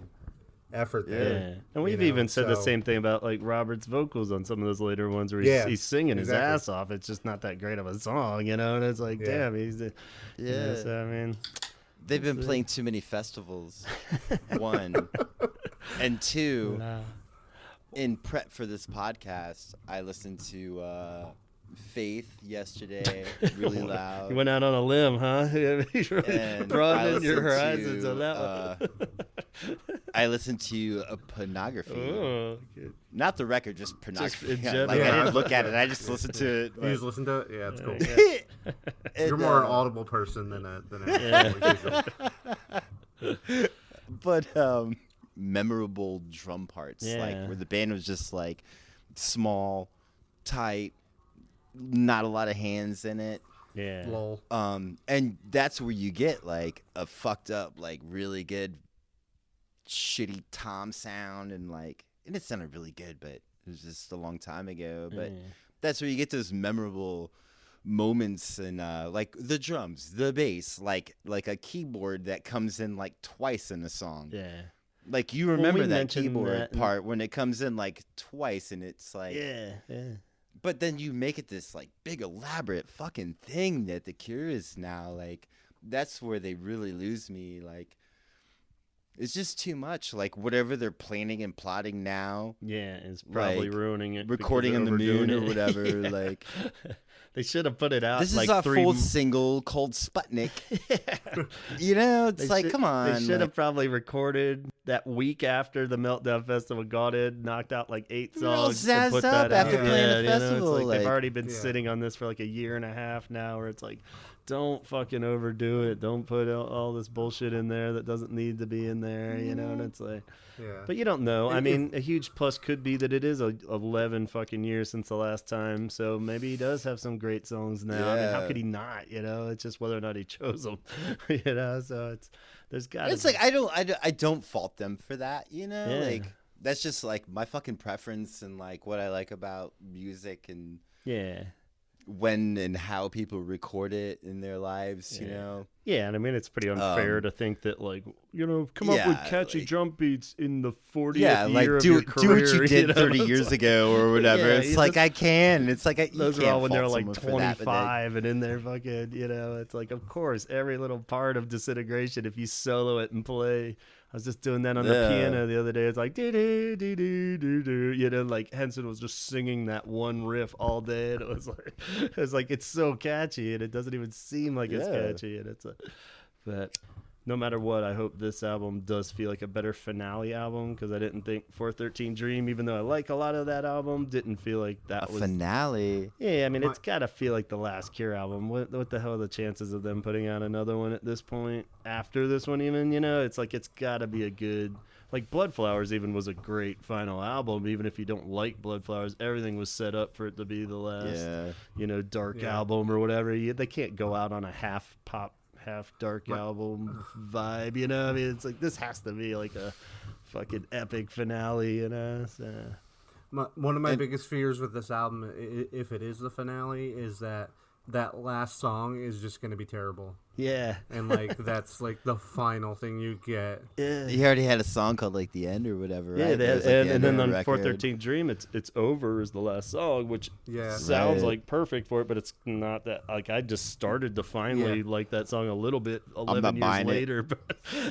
effort yeah. there. And we've you know, even said the so- same thing about like Robert's vocals on some of those later ones where Yeah, he's singing his exactly. ass off. It's just not that great of a song, you know. And it's like, Yeah. damn, he's, you know, Yeah. so I mean, They've been playing too many festivals. One. And two, in prep for this podcast, I listened to Faith yesterday, really loud. You went out on a limb, huh? You really And broadening I your listened horizons to, on that one. I listened to a pornography. Oh, good. Not the record, just pornography. in general. Like I Yeah. didn't look at it. I just listened to it. You just listen to it? Yeah, it's cool. And, You're more an audible person than a visual. But memorable drum parts, like Yeah. where the band was just like small, tight, not a lot of hands in it. Yeah. Lol. And that's where you get like a fucked up, like really good, shitty tom sound, and it sounded really good, but it was just a long time ago. But that's where you get those memorable moments, and like the drums, the bass, like a keyboard that comes in like twice in the song. Yeah. Like you remember we that mentioned keyboard that part when it comes in like twice, and it's like Yeah. But then you make it this like big elaborate fucking thing that the Cure is now. Like that's where they really lose me. Like it's just too much. Like whatever they're planning and plotting now, Yeah, it's probably like, ruining it. recording in the moon or whatever. Like they should have put it out. this is like a 3 full single called Sputnik. You know, it's like come on. They should have like, probably recorded that week after the Meltdown Festival got in, knocked out like 8 We're all songs, and zazzed put that up after out. playing the you know, festival, it's like they've like- already been Yeah. sitting on this for like a year and a half now, where it's like, don't fucking overdo it. Don't put all this bullshit in there that doesn't need to be in there. You know, and it's like. Yeah. But you don't know. I If- mean, a huge plus could be that it is 11 fucking years since the last time. So maybe he does have some great songs now. I mean, how Yeah. could he not? You know, it's just whether or not he chose them. You know, so there's got. It's like I don't fault them for that, you know? Yeah. Like that's just like my fucking preference and like what I like about music and yeah. when and how people record it in their lives, you Yeah. know. Yeah, and I mean it's pretty unfair to think that like come up with yeah, catchy like- drum beats in the 40th Yeah, like year of do your do career. what you did know? 30 It's years like- ago or whatever. Yeah, it's you like just- I can. It's like Those you are all can't when they're fault like someone for that, but, 25 and in their fucking, you know, it's like, of course, every little part of Disintegration, if you solo it and play. I was just doing that on the Yeah. piano the other day. It's like, do do do do do do. You know, like Henson was just singing that one riff all day. And it was like, it's so catchy and it doesn't even seem like it's Yeah. catchy. And but no matter what, I hope this album does feel like a better finale album, because I didn't think 413 Dream, even though I like a lot of that album, didn't feel like that a was. finale. Yeah, I mean, it's got to feel like the last Cure album. What the hell are the chances of them putting out another one at this point? After this one, even, you know? It's like, it's got to be a good... Like, Blood Flowers even was a great final album, even if you don't like Blood Flowers. Everything was set up for it to be the last, Yeah. you know, dark Yeah. album or whatever. They can't go out on a half pop, half dark album vibe, you know? I mean, it's like, this has to be like a fucking epic finale, you know? So... One of my And- biggest fears with this album, if it is the finale, is that last song is just going to be terrible. Yeah. And, like, that's, like, the final thing you get. Yeah. He already had a song called like The End or whatever, Yeah, right? they That had, was, like, the and end then of the on record. 413 Dream, it's Over is the last song, which Yeah. sounds Right. like perfect for it, but it's not that. Like, I just started to finally Yeah. like that song a little bit 11 not years buying it. later.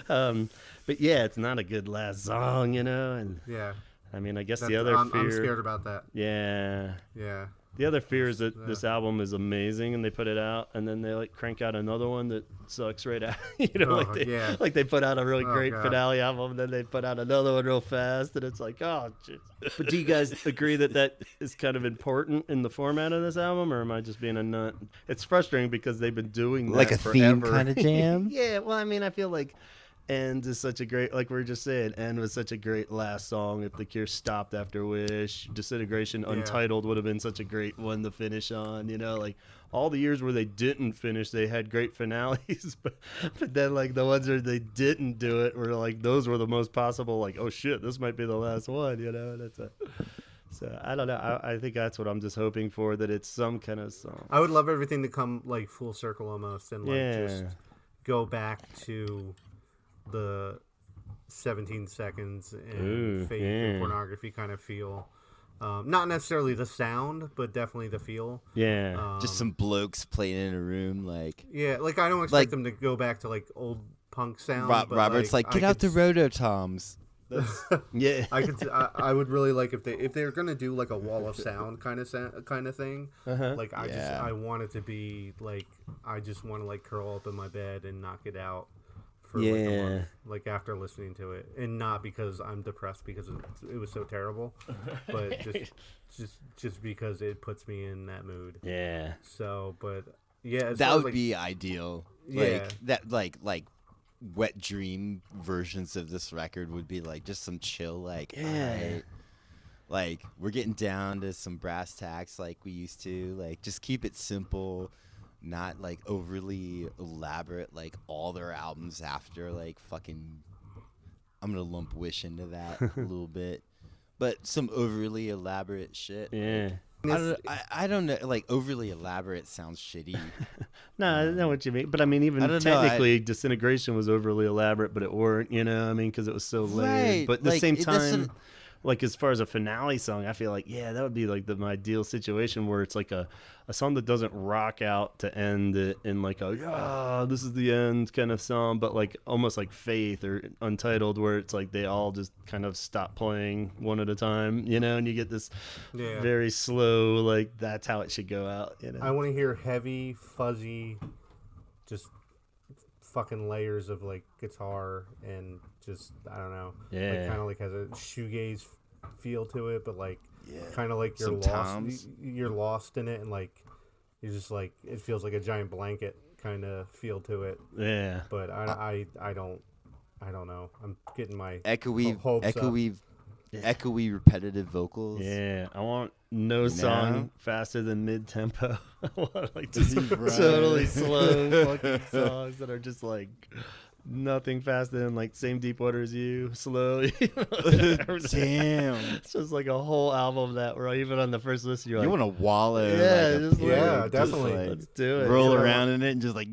But yeah, it's not a good last song, you know. And Yeah. I mean, I guess That- the other I'm fear. scared about that. Yeah. Yeah. The other fear is that this album is amazing and they put it out and then they like crank out another one that sucks right out. You know, Oh, like yeah. they put out a really Oh, great God. finale album and then they put out another one real fast and it's like, oh, shit. But do you guys agree that is kind of important in the format of this album, or am I just being a nut? It's frustrating because they've been doing that Like a forever. theme kind of jam? Yeah, well, I mean, I feel like End is such a great, like we were just saying, End was such a great last song. If the Cure stopped after Wish, Disintegration Untitled would have been such a great one to finish on, you know, like all the years where they didn't finish, they had great finales, but then like the ones where they didn't do it were like, those were the most possible, like, oh shit, this might be the last one, you know, and so I don't know. I think that's what I'm just hoping for, that it's some kind of song. I would love everything to come, like, full circle almost and, like, Yeah. just go back to the 17 seconds and Ooh, fake yeah. and pornography kind of feel. Not necessarily the sound, but definitely the feel. Yeah. Just some blokes playing in a room, like Yeah, like, I don't expect Like- them to go back to, like, old punk sound. but, Robert's like, I get out the could rototoms. Yeah. I would really like if they're gonna do like a wall of sound kind of thing. Like I want it to be like I just want to like curl up in my bed and knock it out for like a month, like after listening to it, and not because I'm depressed because it was so terrible, but just because it puts me in that mood. Yeah. So, but yeah, that would be ideal. Yeah. Like that, like wet dream versions of this record would be like just some chill, like alright, like we're getting down to some brass tacks like we used to, like just keep it simple, not like overly elaborate like all their albums after, like fucking I'm gonna lump Wish into that a little bit, but some overly elaborate shit. Yeah. I don't know. Like overly elaborate sounds shitty. No, I know what you mean, but I mean, even technically, Disintegration was overly elaborate, but it weren't. You know, I mean, because it was so layered. Right. But at the same time, like as far as a finale song, I feel like that would be like my ideal situation where it's like a song that doesn't rock out to end it in like this is the end kind of song, but like almost like Faith or Untitled, where it's like they all just kind of stop playing one at a time, you know, and you get this very slow, like that's how it should go out. You know, I want to hear heavy, fuzzy, just fucking layers of like guitar and just I don't know, like kind of like has a shoegaze feel to it, but like kind of like you're lost in it, and like you're just like it feels like a giant blanket kind of feel to it. Yeah, but I don't know. I'm getting my echoey hopes up. repetitive vocals. Yeah, I want no song faster than mid tempo. I want like just totally slow fucking songs that are just like nothing faster than like Same Deep Water as You, slow. Damn, it's just like a whole album that where even on the first listen you're like, you want to wallow. Definitely. Let's do it. Roll around in it and just like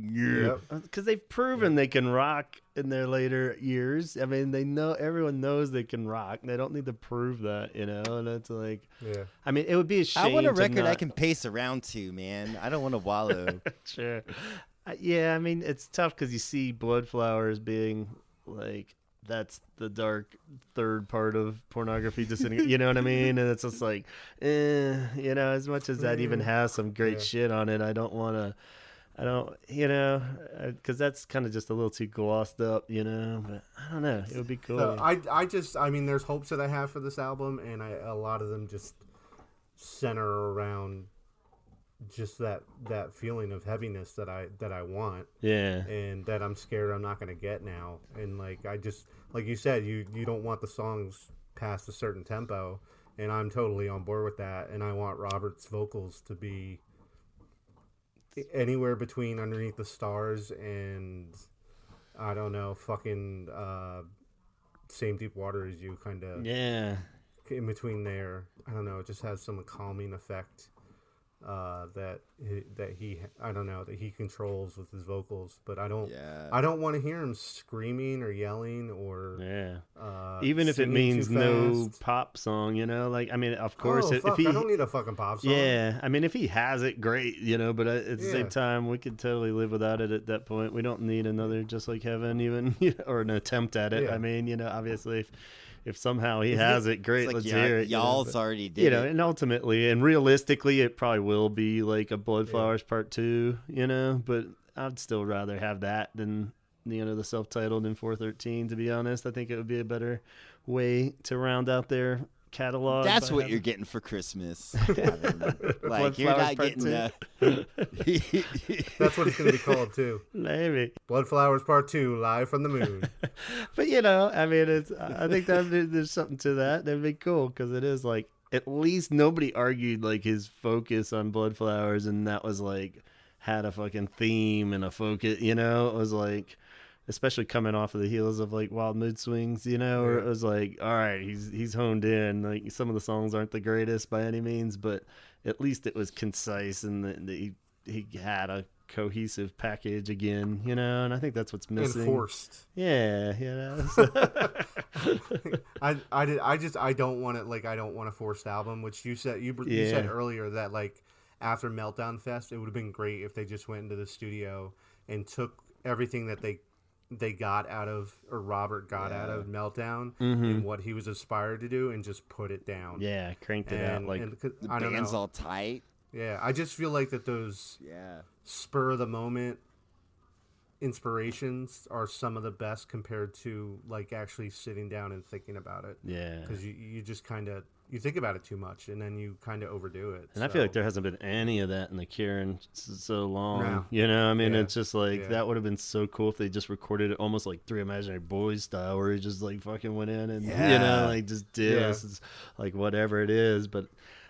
because they've proven they can rock in their later years. I mean, everyone knows they can rock. They don't need to prove that, you know. And it's like, I mean, it would be a shame. I want a record I can pace around to, man. I don't want to wallow. Sure. Yeah, I mean, it's tough because you see Bloodflowers being like, that's the dark third part of pornography descending. You know what I mean? And it's just like, you know, as much as that even has some great shit on it, I don't, you know, because that's kind of just a little too glossed up, you know, but I don't know. It would be cool. So I mean, there's hopes that I have for this album, and a lot of them just center around just that feeling of heaviness that I want, and that I'm scared I'm not going to get now. And like I just, like you said, you don't want the songs past a certain tempo, and I'm totally on board with that. And I want Robert's vocals to be anywhere between Underneath the Stars and I don't know, fucking Same Deep Water as You, kind of in between there. I don't know, it just has some calming effect that he controls with his vocals, but I don't want to hear him screaming or yelling or even if it means no pop song, you know, like I mean, of course, if he, I don't need a fucking pop song. I mean, if he has it, great, you know, but at the same time, we could totally live without it at that point. We don't need another Just Like Heaven, even, or an attempt at it. I mean, you know, obviously if somehow he has it, great, like, let's hear it. Y'all's already did you know, and ultimately and realistically, it probably will be like a Bloodflowers Part 2, you know, but I'd still rather have that than, you know, the self-titled in 413, to be honest. I think it would be a better way to round out their catalog. That's what you're getting for Christmas, Gavin. Like, you're not getting that. That's what it's going to be called, too. Maybe. Bloodflowers Part 2, Live from the Moon. But, you know, I mean, I think that there's something to that. That'd be cool, because it is, like, at least nobody argued, like, his focus on Bloodflowers, and that was, like, had a fucking theme and a focus, you know? It was, like, especially coming off of the heels of like Wild Mood Swings, you know, where it was like, all right, he's honed in. Like some of the songs aren't the greatest by any means, but at least it was concise and he had a cohesive package again, you know, and I think that's what's missing. Enforced. Yeah, you know. I don't want it. Like I don't want a forced album, which you said you said earlier that like after Meltdown Fest, it would have been great if they just went into the studio and took everything that they they got out of, or Robert got out of Meltdown Mm-hmm. and what he was inspired to do, and just put it down. Yeah, cranked it out like. And The I don't band's know. all tight. Yeah, I just feel like that those Yeah. spur of the moment inspirations are some of the best compared to like actually sitting down and thinking about it. Yeah. Because you just kind of you think about it too much and then you kind of overdo it. And I feel like there hasn't been any of that in the Cure in so long. No. You know, I mean, Yeah. it's just like Yeah. that would have been so cool if they just recorded it almost like Three Imaginary Boys style, where he just like fucking went in and you know, Yeah. like just did this is, like whatever it is. But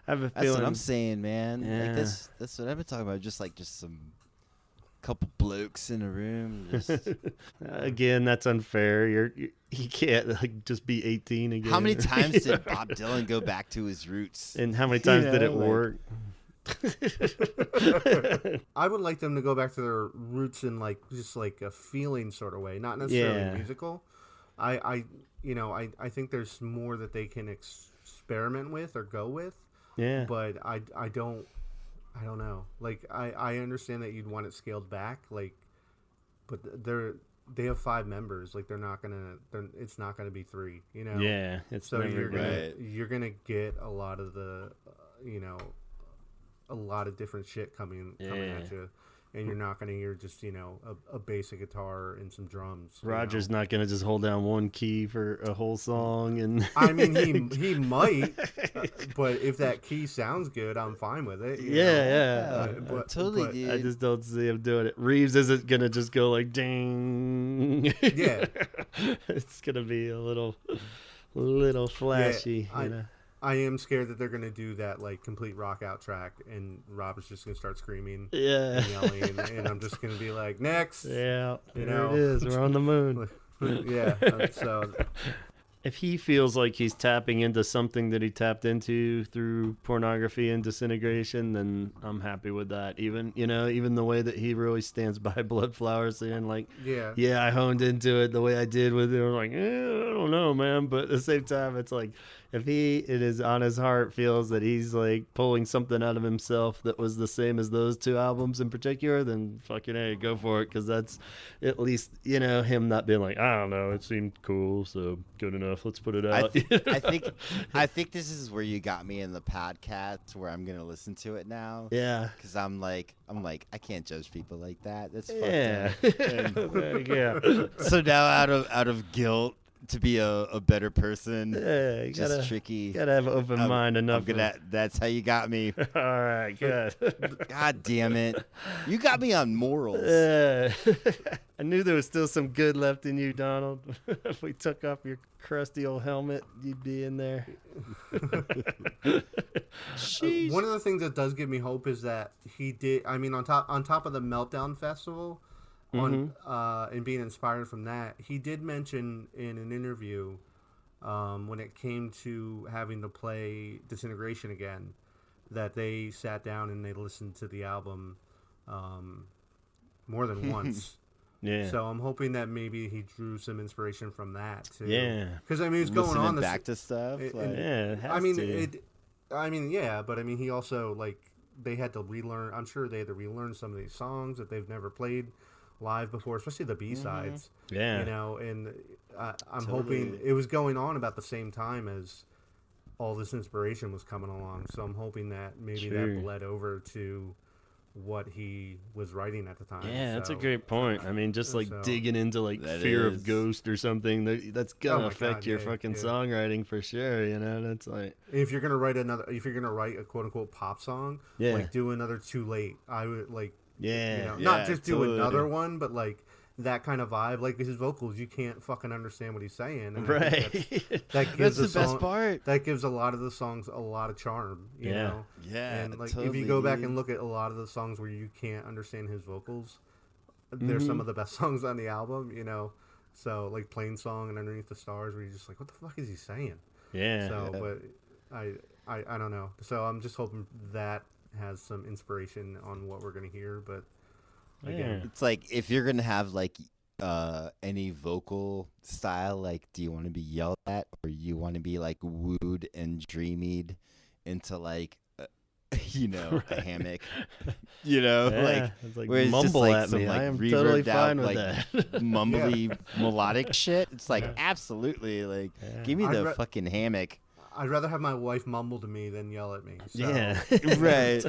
I have a That's feeling what I'm saying, man. Yeah. Like that's what I've been talking about. Just some couple blokes in a room. Just again, that's unfair. You can't like just be 18 again. how many times did Bob Dylan go back to his roots? and how many times did it like- work? I would like them to go back to their roots in like just like a feeling sort of way, not necessarily Yeah. musical. I think there's more that they can experiment with or go with, Yeah. but I don't know. Like I understand that you'd want it scaled back, like, but they have 5 members. Like it's not gonna be 3. You know. Yeah. It's So never you're gonna get a lot of the, a lot of different shit coming at you, and you're not gonna hear just a basic guitar and some drums. Roger's not gonna just hold down one key for a whole song, and I mean, he might, but if that key sounds good, I'm fine with it. you know. yeah. But- Totally, but- dude. I just don't see him doing it. Reeves isn't gonna just go like ding. Yeah. It's gonna be a little flashy. I- you know? I am scared that they're gonna do that like complete rock out track, and Rob is just gonna start screaming Yeah. and yelling, and I'm just gonna be like, next. Yeah. You There know. it is. We're on the moon. Yeah. So If he feels like he's tapping into something that he tapped into through pornography and disintegration, then I'm happy with that. Even the way that he really stands by Bloodflower, saying like, yeah. I honed into it the way I did with it. I'm like, I don't know, man. But at the same time, it's like, if he, it is on his heart, feels that he's like pulling something out of himself that was the same as those 2 albums in particular, then fucking hey, go for it. Because that's at least, him not being like, I don't know, it seemed cool, so good enough. Let's put it out. I think this is where you got me in the podcast, where I'm gonna listen to it now. Yeah. Because I'm like, I can't judge people like that. That's fucked Yeah. up. There you go. So now, out of guilt, to be a better person, Yeah, you just gotta, tricky. gotta have an open mind enough. That's how you got me. All right, good. God damn it, you got me on morals. I knew there was still some good left in you, Donald. If we took off your crusty old helmet, you'd be in there. One of the things that does give me hope is that he did. I mean, on top of the Meltdown Festival, and being inspired from that, he did mention in an interview when it came to having to play Disintegration again, that they sat down and they listened to the album more than once. Yeah. So I'm hoping that maybe he drew some inspiration from that too. Yeah. Because I mean, it's going Listening on this. back to stuff. it- like- Yeah, it has I mean, to. yeah, but I mean, he also they had to relearn. I'm sure they had to relearn some of these songs that they've never played live before, especially the B-sides. Yeah. And I'm hoping it was going on about the same time as all this inspiration was coming along. So I'm hoping that maybe True. that bled over to what he was writing at the time. Yeah, that's a So, great point. I mean, just like So- digging into like That fear is. of ghost or something, that's gonna my affect God, your yeah, fucking yeah. songwriting for sure. That's like, if you're gonna write a quote unquote pop song, Yeah. like do another Too Late. I would like. yeah, Not just do totally. another one, but like that kind of vibe. Like his vocals, you can't fucking understand what he's saying. And I think right. that gives That's the best part. That gives a lot of the songs a lot of charm. You Yeah. know? Yeah, And like if totally, you go back dude. and look at a lot of the songs where you can't understand his vocals, they're some of the best songs on the album. So like Plain Song and Underneath the Stars, where you're just like, what the fuck is he saying? Yeah. So, but I don't know. So I'm just hoping that has some inspiration on what we're gonna hear. But again, It's like, if you're gonna have like any vocal style, like, do you want to be yelled at, or you want to be like wooed and dreamied into like a hammock. Like it's like where it's just mumble like at some me. like I am reverbed totally out, fine with like that. mumbly melodic shit. It's like absolutely like give me the fucking hammock. I'd rather have my wife mumble to me than yell at me. So, Right.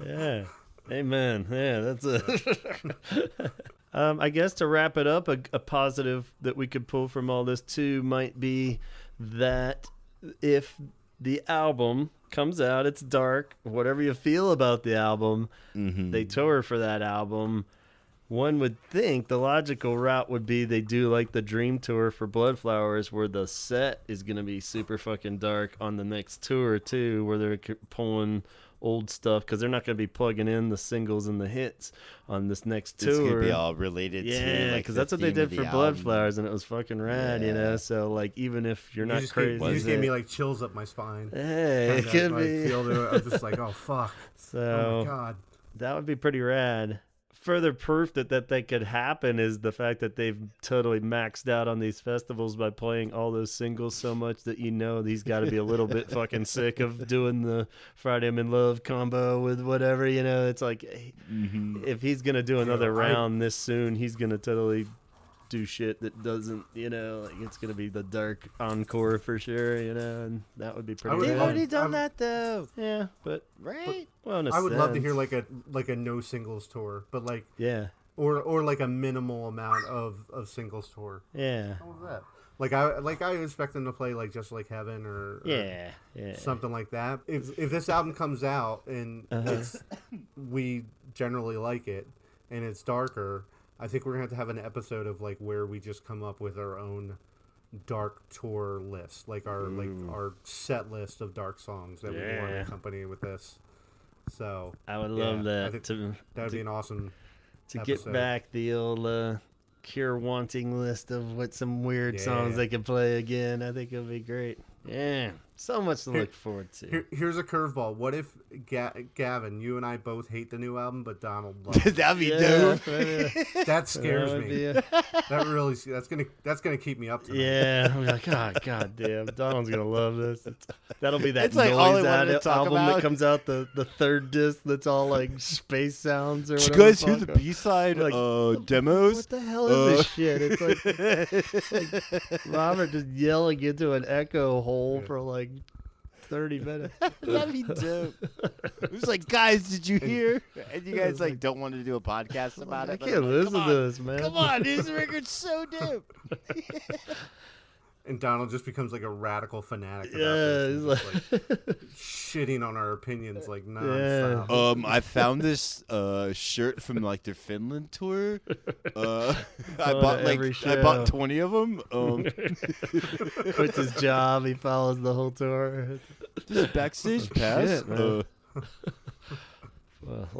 Yeah. Amen. Yeah, that's it. I guess to wrap it up, a positive that we could pull from all this too might be that if the album comes out, it's dark, whatever you feel about the album, they tour for that album. One would think the logical route would be they do like the Dream Tour for Bloodflowers, where the set is going to be super fucking dark on the next tour too, where they're pulling old stuff because they're not going to be plugging in the singles and the hits on this next tour. It's going to be all related to like, because that's what they did for Bloodflowers, and it was fucking rad, So like, even if you're not crazy, you just gave me like chills up my spine. Hey, it could be. Feel to it. I'm just like, oh fuck. So oh my god, that would be pretty rad. Further proof that could happen is the fact that they've totally maxed out on these festivals by playing all those singles so much that he's got to be a little bit fucking sick of doing the Friday I'm in Love combo with whatever, It's like, if he's going to do another round this soon, he's going to totally do shit that doesn't, like it's going to be the dark encore for sure, and that would be pretty They've rad. already done that though. Yeah, but right. Well, I would love to hear like a no singles tour, but like or like a minimal amount of singles tour. Yeah. How was that? Like I expect them to play like Just Like Heaven or something like that. If this album comes out and we generally like it and it's darker, I think we're gonna have to have an episode of like where we just come up with our own dark tour list, like our set list of dark songs that we want to accompany with this. So I would love that. I think that would be an awesome episode. Get back the old Cure wanting list of what some weird songs they could play again. I think it would be great. Yeah, so much to look forward to. Here's a curveball. What if Gavin, you and I both hate the new album, but Donald loves it? That'd be dope. That scares me. That's gonna keep me up tonight. Yeah, I'm like, oh god damn, Donald's gonna love this. That'll be that it's like noise album that comes out the third disc. That's all like space sounds or whatever. Did you guys hear the B-side demos? What the hell is this shit? It's like Robert just yelling into an echo hole for like 30 minutes. That'd be dope. It was like, guys, did you hear? And you guys like don't want to do a podcast about it. I can't listen to this, man. Come on, this record's so dope. And Donald just becomes like a radical fanatic about this. He's like shitting on our opinions like nonstop. I found this shirt from like their Finland tour. I bought 20 of them. Quits his job. He follows the whole tour. Just backstage pass. Shit, man.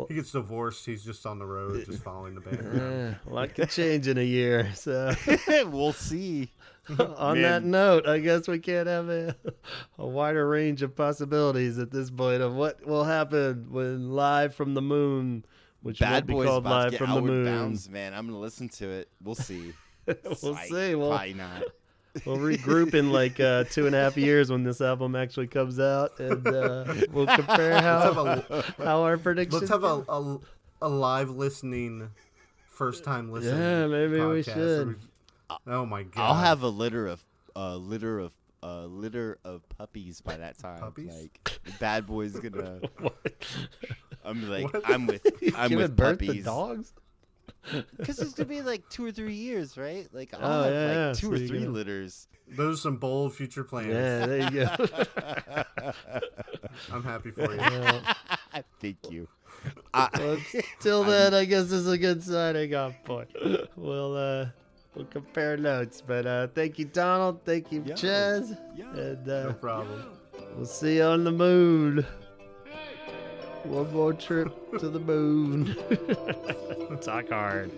He gets divorced. He's just on the road, just following the band. A lot could change in a year, so we'll see. On that note, I guess we can't have a wider range of possibilities at this point of what will happen when Live from the Moon, which Bad will be called Live from the Moon. Bounds, man, I'm gonna listen to it. We'll see. We'll see. Probably not. We'll regroup in like 2.5 years when this album actually comes out, and we'll compare how our predictions. Let's have a live listening, first time listening. Yeah, maybe podcast. we should. Oh my god! I'll have a litter of puppies by that time. Puppies? Like Bad Boy's gonna. I'm like What? I'm with Giving birth to puppies. dogs? Because it's gonna be like 2 or 3 years, right? Like Oh, I'll have yeah, like 2 so or you 3 gotta- litters. Those are some bold future plans. Yeah, there you go. I'm happy for you. Thank you. Well, till then, I guess this is a good signing off point. We'll compare notes, but thank you, Donald. Thank you, Chaz. And No problem. we'll see you on the moon. One more trip to the moon. Talk hard.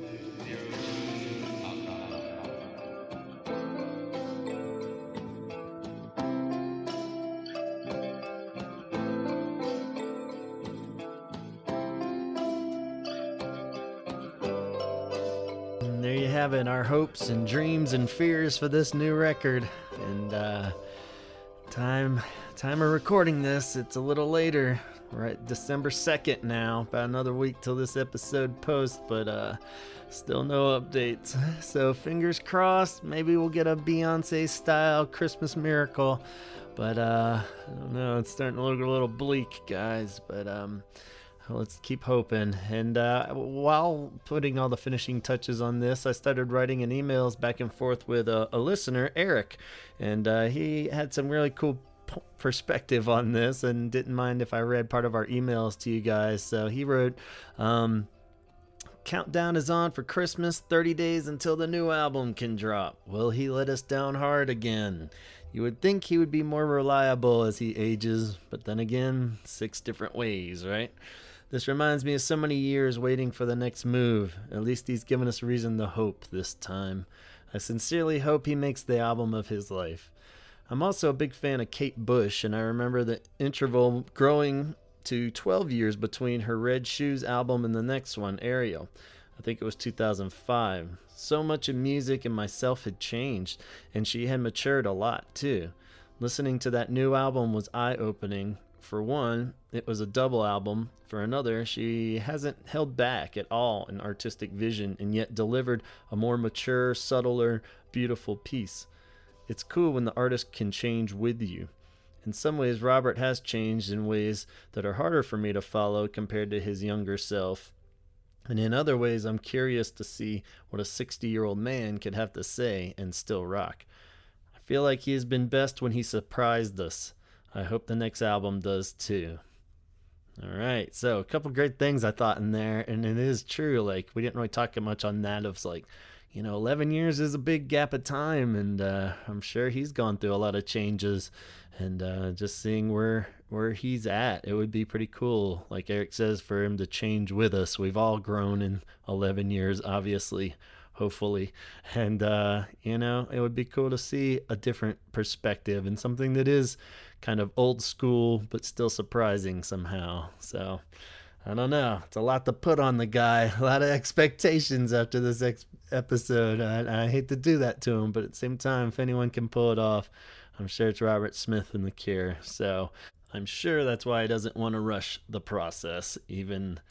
And there you have it, our hopes and dreams and fears for this new record. And time time of recording this, it's a little later. We're at December 2nd now. About another week till this episode posts, but still no updates. So fingers crossed, maybe we'll get a Beyonce-style Christmas miracle. But I don't know, it's starting to look a little bleak, guys. But let's keep hoping. And while putting all the finishing touches on this, I started writing in emails back and forth with a listener, Eric. And he had some really cool perspective on this and didn't mind if I read part of our emails to you guys. So he wrote, countdown is on for Christmas, 30 days until the new album can drop. Will he let us down hard again? You would think he would be more reliable as he ages, but then again, 6 different ways, right? This reminds me of so many years waiting for the next move. At least he's given us reason to hope this time. I sincerely hope he makes the album of his life. I'm also a big fan of Kate Bush, and I remember the interval growing to 12 years between her Red Shoes album and the next one, Ariel. I think it was 2005. So much of music and myself had changed, and she had matured a lot too. Listening to that new album was eye-opening. For one, it was a double album. For another, she hasn't held back at all in artistic vision and yet delivered a more mature, subtler, beautiful piece. It's cool when the artist can change with you. In some ways, Robert has changed in ways that are harder for me to follow compared to his younger self. And in other ways, I'm curious to see what a 60-year-old man could have to say and still rock. I feel like he has been best when he surprised us. I hope the next album does too. All right, so a couple great things I thought in there, and it is true. Like, we didn't really talk much on that of like, 11 years is a big gap of time, and I'm sure he's gone through a lot of changes, and just seeing where he's at, it would be pretty cool, like Eric says, for him to change with us. We've all grown in 11 years, obviously, hopefully, and it would be cool to see a different perspective and something that is kind of old school but still surprising somehow. So I don't know. It's a lot to put on the guy. A lot of expectations after this episode. I hate to do that to him, but at the same time, if anyone can pull it off, I'm sure it's Robert Smith and The Cure. So I'm sure that's why he doesn't want to rush the process, even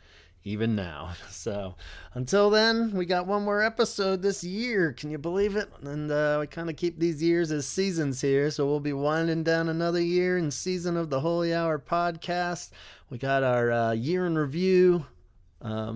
now. So until then, we got one more episode this year. Can you believe it? And we kind of keep these years as seasons here. So we'll be winding down another year and season of the Holy Hour podcast. We got our year in review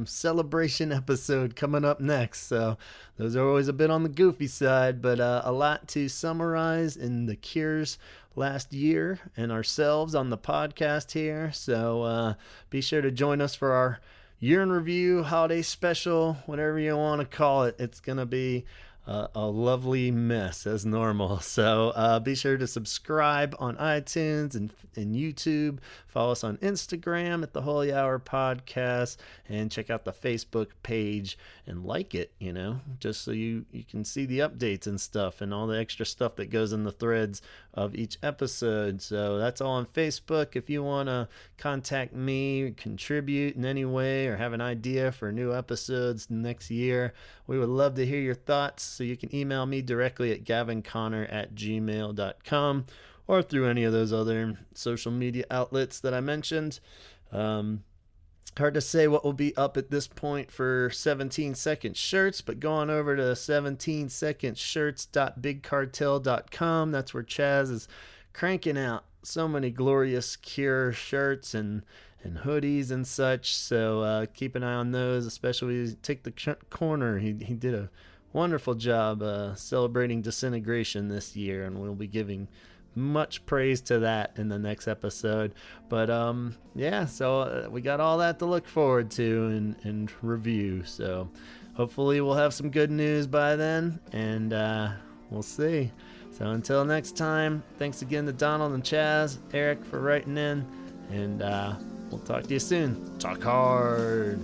celebration episode coming up next. So those are always a bit on the goofy side, but a lot to summarize in The Cure's last year and ourselves on the podcast here. So be sure to join us for our year in review, holiday special, whatever you want to call it. It's going to be a lovely mess as normal. So be sure to subscribe on iTunes and YouTube. Follow us on Instagram at the Holy Hour Podcast, and check out the Facebook page and like it, just so you can see the updates and stuff and all the extra stuff that goes in the threads of each episode. So that's all on Facebook. If you want to contact me, contribute in any way, or have an idea for new episodes next year, we would love to hear your thoughts. So you can email me directly at gavinconnor@gmail.com or through any of those other social media outlets that I mentioned. Hard to say what will be up at this point for 17-second shirts, but go on over to 17secondshirts.bigcartel.com. That's where Chaz is cranking out so many glorious Cure shirts and hoodies and such. So keep an eye on those, especially Take the Corner. He did a wonderful job celebrating disintegration this year, and we'll be giving much praise to that in the next episode. But so we got all that to look forward to and review. So hopefully we'll have some good news by then, and we'll see. So until next time, thanks again to Donald and Chaz, Eric for writing in, and we'll talk to you soon. Talk hard.